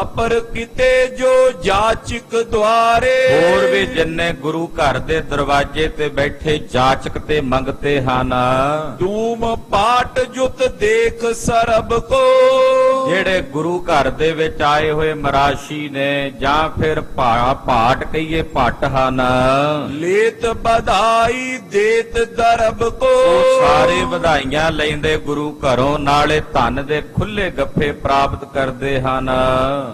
ਅਪਰ ਕਿਤੇ ਜੋ ਜਾਚਕ ਦੁਆਰੇ। ਹੋਰ ਵੀ ਜਿੰਨੇ ਗੁਰੂ ਘਰ ਦੇ ਦਰਵਾਜ਼ੇ ਤੇ ਬੈਠੇ ਜਾਚਕ ਤੇ ਮੰਗਤੇ ਹਨ। ਧੂਮ ਪਾਟ ਜੁਤ ਦੇਖ ਸਰਬ ਕੋ। ਜਿਹੜੇ ਗੁਰੂ ਘਰ ਦੇ ਵਿੱਚ ਆਏ ਹੋਏ ਮਰਾਸ਼ੀ ਨੇ, ਜਾਂ ਫਿਰ ਪਾਟ ਕਹੀਏ ਭੱਟ ਹਨ, ਲੇਤ ਵਧਾਈ ਦੇਤ ਦਰਬ ਕੋ। ਉਹ ਸਾਰੇ ਵਧਾਈਆਂ ਲੈਂਦੇ ਗੁਰੂ ਘਰੋਂ, ਨਾਲੇ ਧਨ ਦੇ ਖੁੱਲੇ ਗੱਫੇ ਪ੍ਰਾਪਤ ਕਰਦੇ ਹਨ।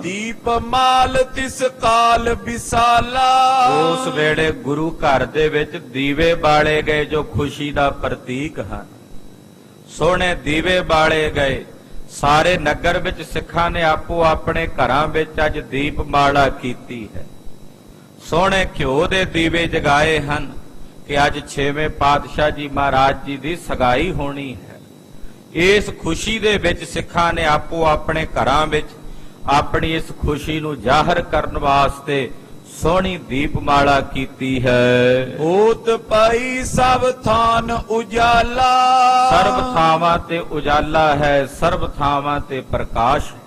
ਦੀਪ ਮਾਲ ਤਿਸ ਕਾਲ ਵਿਸਾਲਾ। ਉਸ ਵੇਲੇ ਗੁਰੂ ਘਰ ਦੇ ਵਿੱਚ ਦੀਵੇ ਬਾਲੇ ਗਏ ਜੋ ਖੁਸ਼ੀ ਦਾ ਪ੍ਰਤੀਕ ਹਨ। ਸੋਹਣੇ ਦੀਵੇ ਬਾਲੇ ਗਏ। ਸਾਰੇ ਨਗਰ ਵਿੱਚ ਸਿੱਖਾਂ ਨੇ ਆਪੋ ਆਪਣੇ ਘਰਾਂ ਵਿੱਚ ਅੱਜ ਦੀਪਮਾਲਾ ਕੀਤੀ ਹੈ। ਸੋਹਣੇ ਘਿਓ ਦੇ ਦੀਵੇ ਜਗਾਏ ਹਨ ਕਿ ਅੱਜ 6ਵੇਂ ਪਾਤਸ਼ਾਹ ਜੀ ਮਹਾਰਾਜ ਜੀ ਦੀ ਸਗਾਈ ਹੋਣੀ ਹੈ। ਇਸ ਖੁਸ਼ੀ ਦੇ ਵਿੱਚ ਸਿੱਖਾਂ ਨੇ ਆਪੋ ਆਪਣੇ ਘਰਾਂ ਵਿੱਚ ਆਪਣੀ ਇਸ ਖੁਸ਼ੀ ਨੂੰ ਜ਼ਾਹਰ ਕਰਨ ਵਾਸਤੇ ਸੋਹਣੀ ਦੀਪਮਾਲਾ ਕੀਤੀ ਹੈ। ਹੋਤ ਪਈ ਸਭ ਥਾਨ ਉਜਾਲਾ। ਸਰਬ ਥਾਵਾਂ ਤੇ ਉਜਾਲਾ ਹੈ, ਸਰਬ ਥਾਵਾਂ ਤੇ ਪ੍ਰਕਾਸ਼ ਹੈ।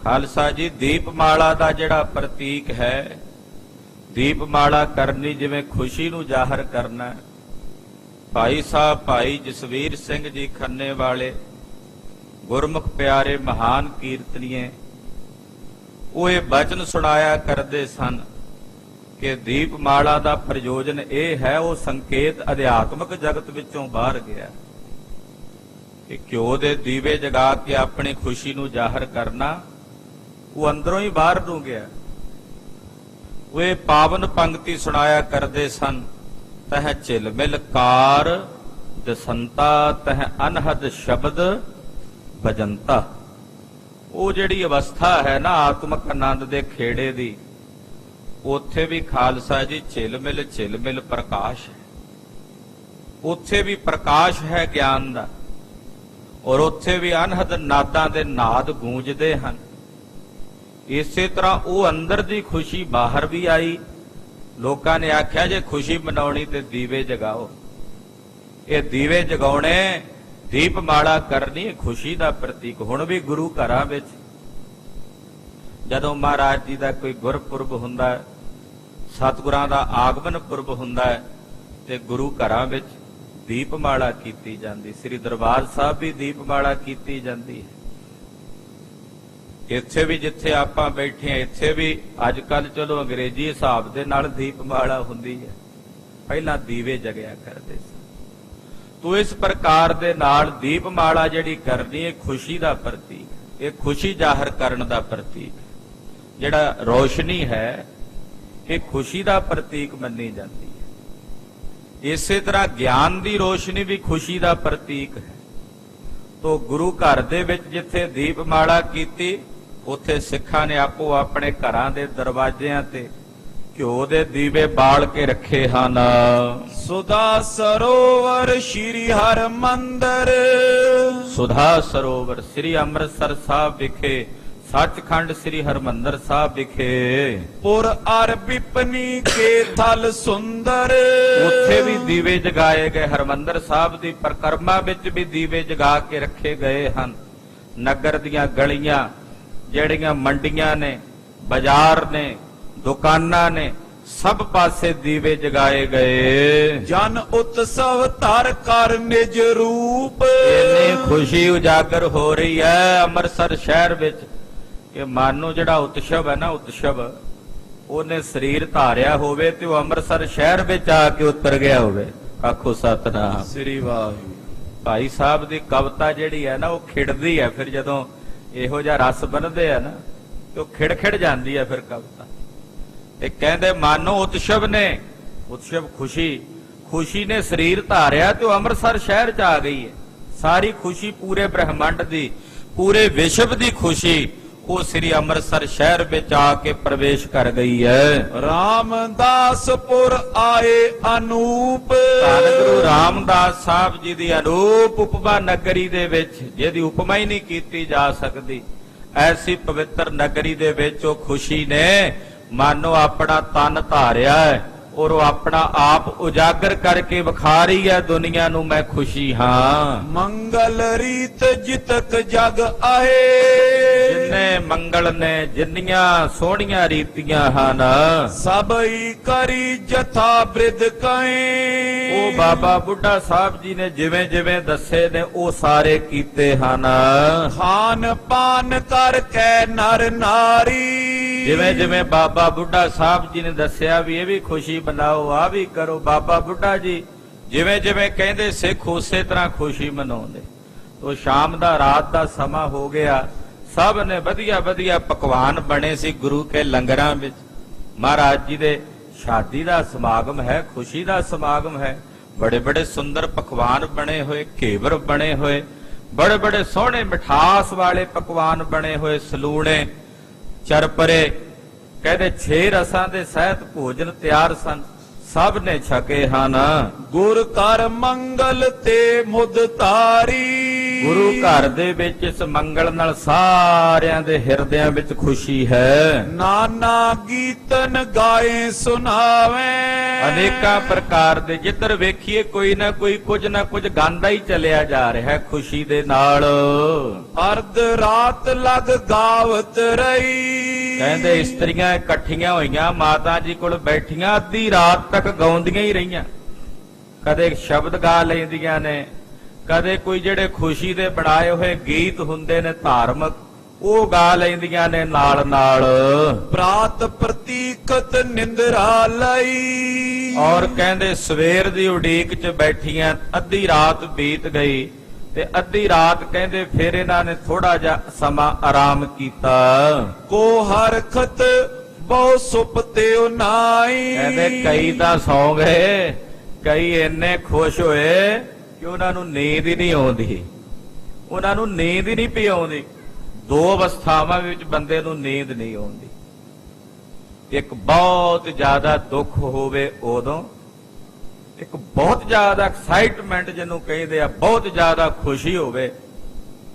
ਖਾਲਸਾ ਜੀ, ਦੀਪਮਾਲਾ ਦਾ ਜਿਹੜਾ ਪ੍ਰਤੀਕ ਹੈ, ਦੀਪਮਾਲਾ ਕਰਨੀ ਜਿਵੇਂ ਖੁਸ਼ੀ ਨੂੰ ਜ਼ਾਹਰ ਕਰਨਾ। ਭਾਈ ਸਾਹਿਬ ਭਾਈ ਜਸਵੀਰ ਸਿੰਘ ਜੀ ਖੰਨੇ ਵਾਲੇ ਗੁਰਮੁਖ ਪਿਆਰੇ ਮਹਾਨ ਕੀਰਤਨੀਏ, ਉਹ ਇਹ ਬਚਨ ਸੁਣਾਇਆ ਕਰਦੇ ਸਨ ਕਿ ਦੀਪਮਾਲਾ ਦਾ ਪ੍ਰਯੋਜਨ ਇਹ ਹੈ, ਉਹ ਸੰਕੇਤ ਅਧਿਆਤਮਕ ਜਗਤ ਵਿੱਚੋਂ ਬਾਹਰ ਗਿਆ ਕਿ ਘਿਓ ਦੇ ਦੀਵੇ ਜਗਾ ਕੇ ਆਪਣੀ ਖੁਸ਼ੀ ਨੂੰ ਜ਼ਾਹਰ ਕਰਨਾ, ਉਹ ਅੰਦਰੋਂ ਹੀ ਬਾਹਰ ਨੂੰ ਗਿਆ। ਉਹ ਇਹ ਪਾਵਨ ਪੰਕਤੀ ਸੁਣਾਇਆ ਕਰਦੇ ਸਨ, ਤਹ ਝਿਲਮਿਲ ਕਾਰ ਦਸੰਤਾ ਤਹ ਅਨਹਦ ਸ਼ਬਦ ਭਜੰਤਾ। ਉਹ ਜਿਹੜੀ ਅਵਸਥਾ ਹੈ ਨਾ ਆਤਮਕ ਆਨੰਦ ਦੇ ਖੇੜੇ ਦੀ, ਉੱਥੇ ਵੀ ਖਾਲਸਾ ਜੀ ਝਿਲਮਿਲ ਪ੍ਰਕਾਸ਼ ਹੈ। ਉੱਥੇ ਵੀ ਪ੍ਰਕਾਸ਼ ਹੈ ਗਿਆਨ ਦਾ, ਔਰ ਉੱਥੇ ਵੀ ਅਨਹਦ ਨਾਦਾਂ ਦੇ ਨਾਦ ਗੂੰਜਦੇ ਹਨ। ਇਸੇ ਤਰ੍ਹਾਂ ਉਹ ਅੰਦਰ ਦੀ ਖੁਸ਼ੀ ਬਾਹਰ ਵੀ ਆਈ। ਲੋਕਾਂ ਨੇ ਆਖਿਆ ਜੇ ਖੁਸ਼ੀ ਮਨਾਉਣੀ ਤੇ ਦੀਵੇ ਜਗਾਓ। ਇਹ ਦੀਵੇ ਜਗਾਉਣੇ, ਦੀਪਮਾਲਾ ਕਰਨੀ ਖੁਸ਼ੀ ਦਾ ਪ੍ਰਤੀਕ। ਹੁਣ ਵੀ ਗੁਰੂ ਘਰਾਂ ਵਿੱਚ ਜਦੋਂ ਮਹਾਰਾਜ ਜੀ ਦਾ ਕੋਈ ਗੁਰਪੁਰਬ ਹੁੰਦਾ, ਸਤਿਗੁਰਾਂ ਦਾ ਆਗਮਨ ਪੁਰਬ ਹੁੰਦਾ ਹੈ ਤੇ ਗੁਰੂ ਘਰਾਂ ਵਿੱਚ ਦੀਪਮਾਲਾ ਕੀਤੀ ਜਾਂਦੀ। ਸ੍ਰੀ ਦਰਬਾਰ ਸਾਹਿਬ ਵੀ ਦੀਪਮਾਲਾ ਕੀਤੀ ਜਾਂਦੀ ਹੈ। ਇੱਥੇ ਵੀ ਜਿੱਥੇ ਆਪਾਂ ਬੈਠੇ ਹਾਂ ਇੱਥੇ ਵੀ ਅੱਜ ਕੱਲ ਚਲੋ ਅੰਗਰੇਜ਼ੀ ਹਿਸਾਬ ਦੇ ਨਾਲ ਦੀਪਮਾਲਾ ਹੁੰਦੀ ਹੈ, ਪਹਿਲਾਂ ਦੀਵੇ ਜਗਿਆ ਕਰਦੇ ਸੀ। ਤੋ ਇਸ ਪ੍ਰਕਾਰ ਦੇ ਨਾਲ ਦੀਪਮਾਲਾ ਜਿਹੜੀ ਕਰਨੀ ਹੈ ਖੁਸ਼ੀ ਦਾ ਪ੍ਰਤੀਕ, ਇਹ ਖੁਸ਼ੀ ਜ਼ਾਹਰ ਕਰਨ ਦਾ ਪ੍ਰਤੀਕ। ਜਿਹੜਾ ਰੋਸ਼ਨੀ ਹੈ ਇਹ ਖੁਸ਼ੀ ਦਾ ਪ੍ਰਤੀਕ ਮੰਨੀ ਜਾਂਦੀ ਹੈ। ਇਸੇ ਤਰ੍ਹਾਂ ਗਿਆਨ ਦੀ ਰੋਸ਼ਨੀ ਵੀ ਖੁਸ਼ੀ ਦਾ ਪ੍ਰਤੀਕ ਹੈ। ਤੋ ਗੁਰੂ ਘਰ ਦੇ ਵਿੱਚ ਜਿੱਥੇ ਦੀਪਮਾਲਾ ਕੀਤੀ ਉੱਥੇ ਸਿੱਖਾਂ ਨੇ ਆਪੋ ਆਪਣੇ ਘਰਾਂ ਦੇ ਦਰਵਾਜ਼ਿਆਂ ਤੇ ਘਿਓ ਦੇ ਦੀਵੇ ਬਾਲ ਕੇ ਰੱਖੇ ਹਨ। ਸੁਧਾ ਸਰੋਵਰ ਸ਼੍ਰੀ ਹਰਿਮੰਦਰ, ਸੁਧਾ ਸਰੋਵਰ ਸ੍ਰੀ ਅੰਮ੍ਰਿਤਸਰ ਸਾਹਿਬ ਵਿਖੇ, ਸੱਚਖੰਡ ਸ੍ਰੀ ਹਰਿਮੰਦਰ ਸਾਹਿਬ ਵਿਖੇ। ਪੁਰ ਅਰ ਬਿਪਨੀ ਕੇ ਥਲ ਸੁੰਦਰ, ਉੱਥੇ ਵੀ ਦੀਵੇ ਜਗਾਏ ਗਏ। ਹਰਿਮੰਦਰ ਸਾਹਿਬ ਦੀ ਪਰਿਕਰਮਾ ਵਿੱਚ ਵੀ ਦੀਵੇ ਜਗਾ ਕੇ ਰੱਖੇ ਗਏ ਹਨ। ਨਗਰ ਦੀਆਂ ਗਲੀਆਂ ਜਿਹੜੀਆਂ ਮੰਡੀਆਂ ਨੇ, ਬਾਜ਼ਾਰ ਨੇ, ਦੁਕਾਨਾਂ ਨੇ, ਸਭ ਪਾਸੇ ਦੀਵੇ ਜਗਾਏ ਗਏ। ਜਨ ਉਤਸਵ ਧਰ ਕਰ ਨਿਜ ਰੂਪ, ਇੰਨੀ ਖੁਸ਼ੀ ਉਜਾਗਰ ਹੋ ਰਹੀ ਹੈ ਅੰਮ੍ਰਿਤਸਰ ਸ਼ਹਿਰ ਵਿੱਚ ਕਿ ਮਾਨੋ ਜਿਹੜਾ ਉਤਸਵ ਹੈ ਨਾ, ਉਤਸਵ ਉਹਨੇ ਸਰੀਰ ਧਾਰਿਆ ਹੋਵੇ ਤੇ ਉਹ ਅੰਮ੍ਰਿਤਸਰ ਸ਼ਹਿਰ ਵਿੱਚ ਆ ਕੇ ਉਤਰ ਗਿਆ ਹੋਵੇ। ਆਖੋ ਸਤਿਨਾਮ ਸ੍ਰੀ ਵਾਹਿਗੁਰੂ। ਭਾਈ ਸਾਹਿਬ ਦੀ ਕਵਿਤਾ ਜਿਹੜੀ ਹੈ ਨਾ ਉਹ ਖਿੜਦੀ ਹੈ। ਫਿਰ ਜਦੋਂ ਇਹੋ ਜਿਹਾ ਰਸ ਬਣਦੇ ਆ ਨਾ ਤੇ ਉਹ ਖਿੜ ਜਾਂਦੀ ਹੈ ਫਿਰ ਕਵਿਤਾ। ਤੇ ਕਹਿੰਦੇ ਮਾਨੋ ਉਤਸਵ ਨੇ, ਉਤਸਵ ਖੁਸ਼ੀ ਨੇ ਸਰੀਰ ਧਾਰਿਆ ਤੇ ਉਹ ਅੰਮ੍ਰਿਤਸਰ ਸ਼ਹਿਰ ਚ ਆ ਗਈ ਹੈ। ਸਾਰੀ ਖੁਸ਼ੀ ਪੂਰੇ ਬ੍ਰਹਿਮੰਡ ਦੀ, ਪੂਰੇ ਵਿਸ਼ਵ ਦੀ ਖੁਸ਼ੀ ਉਹ ਸ੍ਰੀ ਅੰਮ੍ਰਿਤਸਰ ਸ਼ਹਿਰ ਵਿੱਚ ਆ ਕੇ ਪ੍ਰਵੇਸ਼ ਕਰ ਗਈ ਹੈ। ਰਾਮਦਾਸਪੁਰ ਆਏ ਅਨੂਪ, ਧੰਨ ਗੁਰੂ ਰਾਮਦਾਸ ਸਾਹਿਬ ਜੀ ਦੀ ਅਨੂਪ ਉਪਮਾ ਨਗਰੀ ਦੇ ਵਿੱਚ, ਜਿਹਦੀ ਉਪਮਾ ਹੀ ਨਹੀਂ ਕੀਤੀ ਜਾ ਸਕਦੀ, ਐਸੀ ਪਵਿੱਤਰ ਨਗਰੀ ਦੇ ਵਿੱਚ ਉਹ ਖੁਸ਼ੀ ਨੇ ਮਾਨੋ ਆਪਣਾ ਤਨ ਧਾਰਿਆ ਹੈ ਔਰ ਉਹ ਆਪਣਾ ਆਪ ਉਜਾਗਰ ਕਰਕੇ ਵਿਖਾ ਰਹੀ ਹੈ ਦੁਨੀਆ ਨੂੰ, ਮੈਂ ਖੁਸ਼ੀ ਹਾਂ। ਮੰਗਲ ਰੀਤ ਜਿਤਕ ਜਗ ਆਏ, ਜਿੰਨੇ ਮੰਗਲ ਨੇ, ਜਿੰਨੀਆਂ ਸੋਹਣੀਆਂ ਰੀਤੀਆਂ ਹਨ, ਸਭਈ ਕਰੀ ਜਥਾ ਬ੍ਰਿਧ ਕਏ। ਉਹ ਬਾਬਾ ਬੁੱਢਾ ਸਾਹਿਬ ਜੀ ਨੇ ਜਿਵੇਂ ਜਿਵੇਂ ਦੱਸੇ ਨੇ ਉਹ ਸਾਰੇ ਕੀਤੇ ਹਨ। ਖਾਨ ਪਾਨ ਕਰਕੇ ਨਰ ਨਾਰੀ, ਜਿਵੇਂ ਜਿਵੇਂ ਬਾਬਾ ਬੁੱਢਾ ਸਾਹਿਬ ਜੀ ਨੇ ਦੱਸਿਆ ਵੀ ਇਹ ਵੀ ਖੁਸ਼ੀ ਮਨਾਓ, ਆ ਵੀ ਕਰੋ, ਬਾਬਾ ਬੁੱਢਾ ਜੀ ਜਿਵੇਂ ਜਿਵੇਂ ਕਹਿੰਦੇ ਸਿੱਖ ਉਸੇ ਤਰ੍ਹਾਂ ਖੁਸ਼ੀ ਮਨਾਉਂਦੇ। ਤੋ ਸ਼ਾਮ ਦਾ, ਰਾਤ ਦਾ ਸਮਾਂ ਹੋ ਗਿਆ, ਸਭ ਨੇ ਵਧੀਆ ਵਧੀਆ ਪਕਵਾਨ ਬਣੇ ਸੀ ਗੁਰੂ ਕੇ ਲੰਗਰਾਂ ਵਿੱਚ। ਮਹਾਰਾਜ ਜੀ ਦੇ ਸ਼ਾਦੀ ਦਾ ਸਮਾਗਮ ਹੈ, ਖੁਸ਼ੀ ਦਾ ਸਮਾਗਮ ਹੈ। ਬੜੇ ਬੜੇ ਸੁੰਦਰ ਪਕਵਾਨ ਬਣੇ ਹੋਏ, ਘੇਵਰ ਬਣੇ ਹੋਏ, ਬੜੇ ਬੜੇ ਸੋਹਣੇ ਮਿਠਾਸ ਵਾਲੇ ਪਕਵਾਨ ਬਣੇ ਹੋਏ, ਸਲੂਣੇ, ਚਰਪਰੇ, ਕਹਿੰਦੇ 6 ਰਸਾਂ ਦੇ ਸਹਿਤ ਭੋਜਨ ਤਿਆਰ ਸਨ, ਸਭ ਨੇ ਛਕੇ ਹਨ। ਗੁਰ ਕਰ ਮੰਗਲ ਤੇ ਮੁਦ ਤਾਰੀ, ਗੁਰੂ ਘਰ ਦੇ ਵਿੱਚ ਇਸ ਮੰਗਲ ਨਾਲ ਸਾਰਿਆਂ ਦੇ ਹਿਰਦਿਆਂ ਵਿੱਚ ਖੁਸ਼ੀ ਹੈ। ਨਾਨਾ ਗੀਤਨ ਗਾਏ ਸੁਣਾਵੇ, ਅਨੇਕਾਂ ਪ੍ਰਕਾਰ ਦੇ ਜਿੱਧਰ ਵੇਖੀਏ ਕੋਈ ਨਾ ਕੋਈ ਕੁਝ ਨਾ ਕੁਝ ਗਾਉਂਦਾ ਹੀ ਚੱਲਿਆ ਜਾ ਰਿਹਾ ਹੈ ਖੁਸ਼ੀ ਦੇ ਨਾਲ। ਅਰਧ ਰਾਤ ਲਗ ਗਾਵਤ ਰਹੀ, ਕਹਿੰਦੇ ਇਸਤਰੀਆਂ ਇਕੱਠੀਆਂ ਹੋਈਆਂ ਮਾਤਾ ਜੀ ਕੋਲ ਬੈਠੀਆਂ, ਅੱਧੀ ਰਾਤ ਤੱਕ ਗਾਉਂਦੀਆਂ ਹੀ ਰਹੀਆਂ। ਕਦੇ ਸ਼ਬਦ ਗਾ ਲੈਂਦੀਆਂ ਨੇ, ਕਦੇ ਕੋਈ ਜਿਹੜੇ ਖੁਸ਼ੀ ਦੇ ਬਣਾਏ ਹੋਏ ਗੀਤ ਹੁੰਦੇ ਨੇ ਧਾਰਮਿਕ, ਉਹ ਗਾ ਲੈਂਦੀਆਂ ਨੇ ਨਾਲ ਨਾਲ। ਪ੍ਰਾਤ ਪ੍ਰਤੀਕਤ ਨਿੰਦਰਾ ਲਈ, ਔਰ ਕਹਿੰਦੇ ਸਵੇਰ ਦੀ ਉਡੀਕ 'ਚ ਬੈਠੀਆਂ, ਅੱਧੀ ਰਾਤ ਬੀਤ ਗਈ ਤੇ ਅੱਧੀ ਰਾਤ ਕਹਿੰਦੇ ਫਿਰ ਇਹਨਾਂ ਨੇ ਥੋੜਾ ਜਿਹਾ ਸਮਾਂ ਆਰਾਮ ਕੀਤਾ। ਕੋ ਹਰਖਤ ਬਹੁ ਸੁਪਤੇ ਨਾਈ, ਕਹਿੰਦੇ ਕਈ ਤਾਂ ਸੌਂ ਗਏ, ਕਈ ਇੰਨੇ ਖੁਸ਼ ਹੋਏ ਕਿ ਉਹਨਾਂ ਨੂੰ ਨੀਂਦ ਹੀ ਨਹੀਂ ਆਉਂਦੀ, ਉਹਨਾਂ ਨੂੰ ਨੀਂਦ ਹੀ ਨਹੀਂ ਪਈ ਆਉਂਦੀ। 2 ਅਵਸਥਾਵਾਂ ਵਿੱਚ ਬੰਦੇ ਨੂੰ ਨੀਂਦ ਨਹੀਂ ਆਉਂਦੀ। ਇੱਕ ਬਹੁਤ ਜ਼ਿਆਦਾ ਦੁੱਖ ਹੋਵੇ ਉਦੋਂ, ਇੱਕ ਬਹੁਤ ਜ਼ਿਆਦਾ ਐਕਸਾਈਟਮੈਂਟ ਜਿਹਨੂੰ ਕਹਿੰਦੇ ਆ, ਬਹੁਤ ਜ਼ਿਆਦਾ ਖੁਸ਼ੀ ਹੋਵੇ